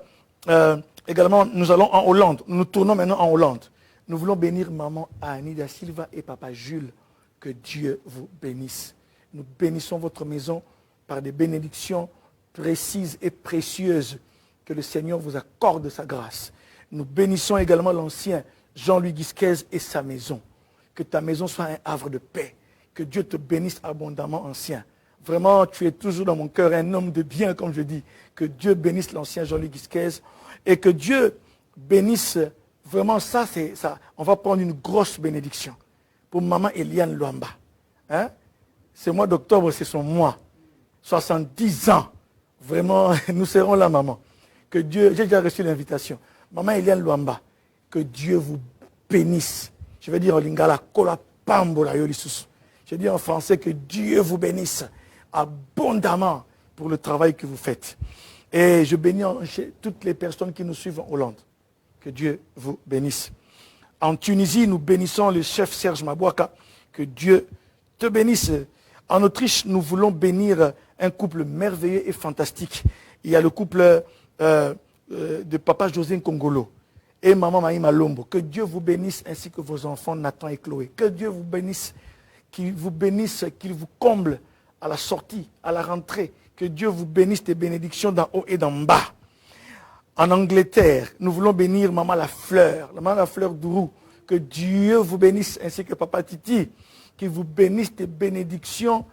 également, nous allons en Hollande. Nous tournons maintenant en Hollande. Nous voulons bénir Maman Annie da Silva et Papa Jules. Que Dieu vous bénisse. Nous bénissons votre maison par des bénédictions précises et précieuses. Que le Seigneur vous accorde sa grâce. Nous bénissons également l'ancien Jean-Louis Guisquez et sa maison. Que ta maison soit un havre de paix. Que Dieu te bénisse abondamment, ancien. Vraiment, tu es toujours dans mon cœur un homme de bien, comme je dis. Que Dieu bénisse l'ancien Jean-Louis Guisquez. Et que Dieu bénisse, vraiment ça, c'est ça. On va prendre une grosse bénédiction pour Maman Eliane Luamba. Hein? Ce mois d'octobre, c'est son mois. 70 ans. Vraiment, nous serons là, maman. Que Dieu, j'ai déjà reçu l'invitation. Maman Eliane Luamba, que Dieu vous bénisse. Je vais dire en lingala, kola pambola yolisusu. Je dis en français que Dieu vous bénisse abondamment pour le travail que vous faites. Et je bénis toutes les personnes qui nous suivent en Hollande. Que Dieu vous bénisse. En Tunisie, nous bénissons le chef Serge Mabouaka. Que Dieu te bénisse. En Autriche, nous voulons bénir un couple merveilleux et fantastique. Il y a le couple de Papa José Nkongolo et Maman Maïma Lombo. Que Dieu vous bénisse ainsi que vos enfants Nathan et Chloé. Que Dieu vous bénisse, qu'il vous comble à la sortie, à la rentrée. Que Dieu vous bénisse des bénédictions d'en haut et d'en bas. En Angleterre, nous voulons bénir Maman la Fleur d'Ourou. Que Dieu vous bénisse ainsi que Papa Titi. Qu'il vous bénisse des bénédictions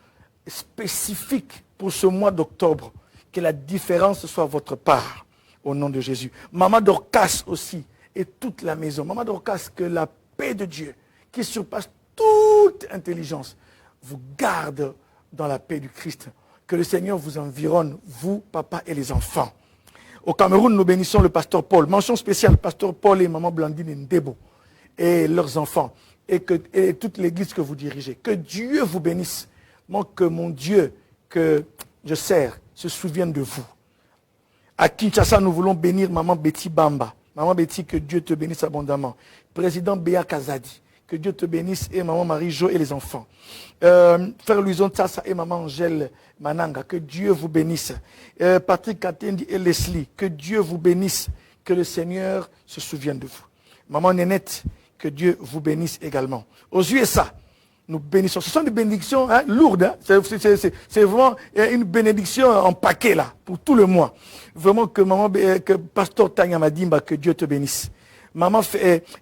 spécifiques pour ce mois d'octobre. Que la différence soit votre part, au nom de Jésus. Maman Dorcas aussi, et toute la maison. Maman Dorcas, que la paix de Dieu, qui surpasse toute intelligence, vous garde dans la paix du Christ. Que le Seigneur vous environne, vous, papa et les enfants. Au Cameroun, nous bénissons le pasteur Paul. Mention spéciale, pasteur Paul et maman Blandine Ndebo et leurs enfants. Et toute l'église que vous dirigez. Que Dieu vous bénisse. Que mon Dieu, que je sers, se souvienne de vous. À Kinshasa, nous voulons bénir maman Betty Bamba. Maman Betty, que Dieu te bénisse abondamment. Président Béa Kazadi, que Dieu te bénisse. Et maman Marie-Jo et les enfants. Frère Louison Tassa et maman Angèle Mananga, que Dieu vous bénisse. Patrick Katendi et Leslie, que Dieu vous bénisse. Que le Seigneur se souvienne de vous. Maman Nénette, que Dieu vous bénisse également. Aux USA, nous bénissons. Ce sont des bénédictions lourdes. Hein? C'est vraiment une bénédiction en paquet là, pour tout le mois. Vraiment que pasteur Tanya Madimba, que Dieu te bénisse. Maman,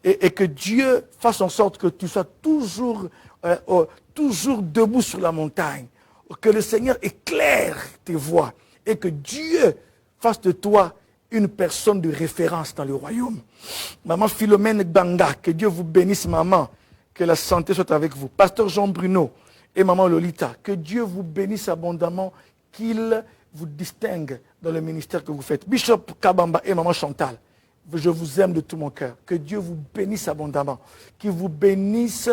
et que Dieu fasse en sorte que tu sois toujours debout sur la montagne. Que le Seigneur éclaire tes voies. Et que Dieu fasse de toi une personne de référence dans le royaume. Maman Philomène Banga, que Dieu vous bénisse, maman. Que la santé soit avec vous. Pasteur Jean Bruno et maman Lolita, que Dieu vous bénisse abondamment, qu'il vous distingue dans le ministère que vous faites. Bishop Kabamba et maman Chantal, je vous aime de tout mon cœur. Que Dieu vous bénisse abondamment. Qu'il vous bénisse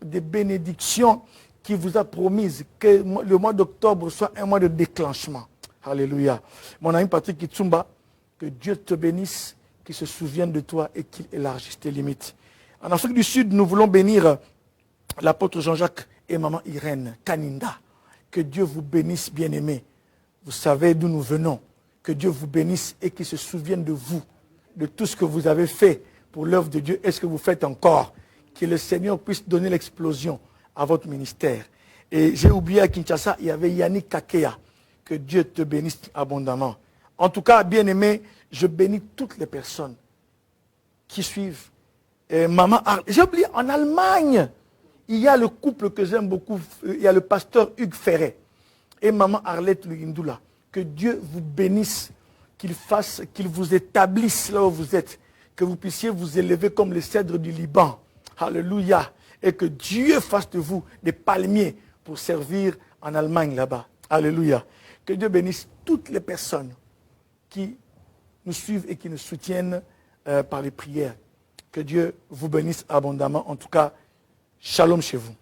des bénédictions qu'il vous a promises. Que le mois d'octobre soit un mois de déclenchement. Alléluia. Mon ami Patrick Kitsumba, que Dieu te bénisse, qu'il se souvienne de toi et qu'il élargisse tes limites. En Afrique du Sud, nous voulons bénir l'apôtre Jean-Jacques et maman Irène Kaninda. Que Dieu vous bénisse, bien-aimés. Vous savez d'où nous venons. Que Dieu vous bénisse et qu'il se souvienne de vous, de tout ce que vous avez fait pour l'œuvre de Dieu et ce que vous faites encore. Que le Seigneur puisse donner l'explosion à votre ministère. Et j'ai oublié à Kinshasa, il y avait Yannick Kakea. Que Dieu te bénisse abondamment. En tout cas, bien-aimés, je bénis toutes les personnes qui suivent. Maman Arlette. J'ai oublié, en Allemagne, il y a le couple que j'aime beaucoup, il y a le pasteur Hugues Ferret et maman Arlette Lugindula. Que Dieu vous bénisse, qu'il vous établisse là où vous êtes, que vous puissiez vous élever comme les cèdres du Liban. Alléluia. Et que Dieu fasse de vous des palmiers pour servir en Allemagne là-bas. Alléluia. Que Dieu bénisse toutes les personnes qui nous suivent et qui nous soutiennent par les prières. Que Dieu vous bénisse abondamment. En tout cas, shalom chez vous.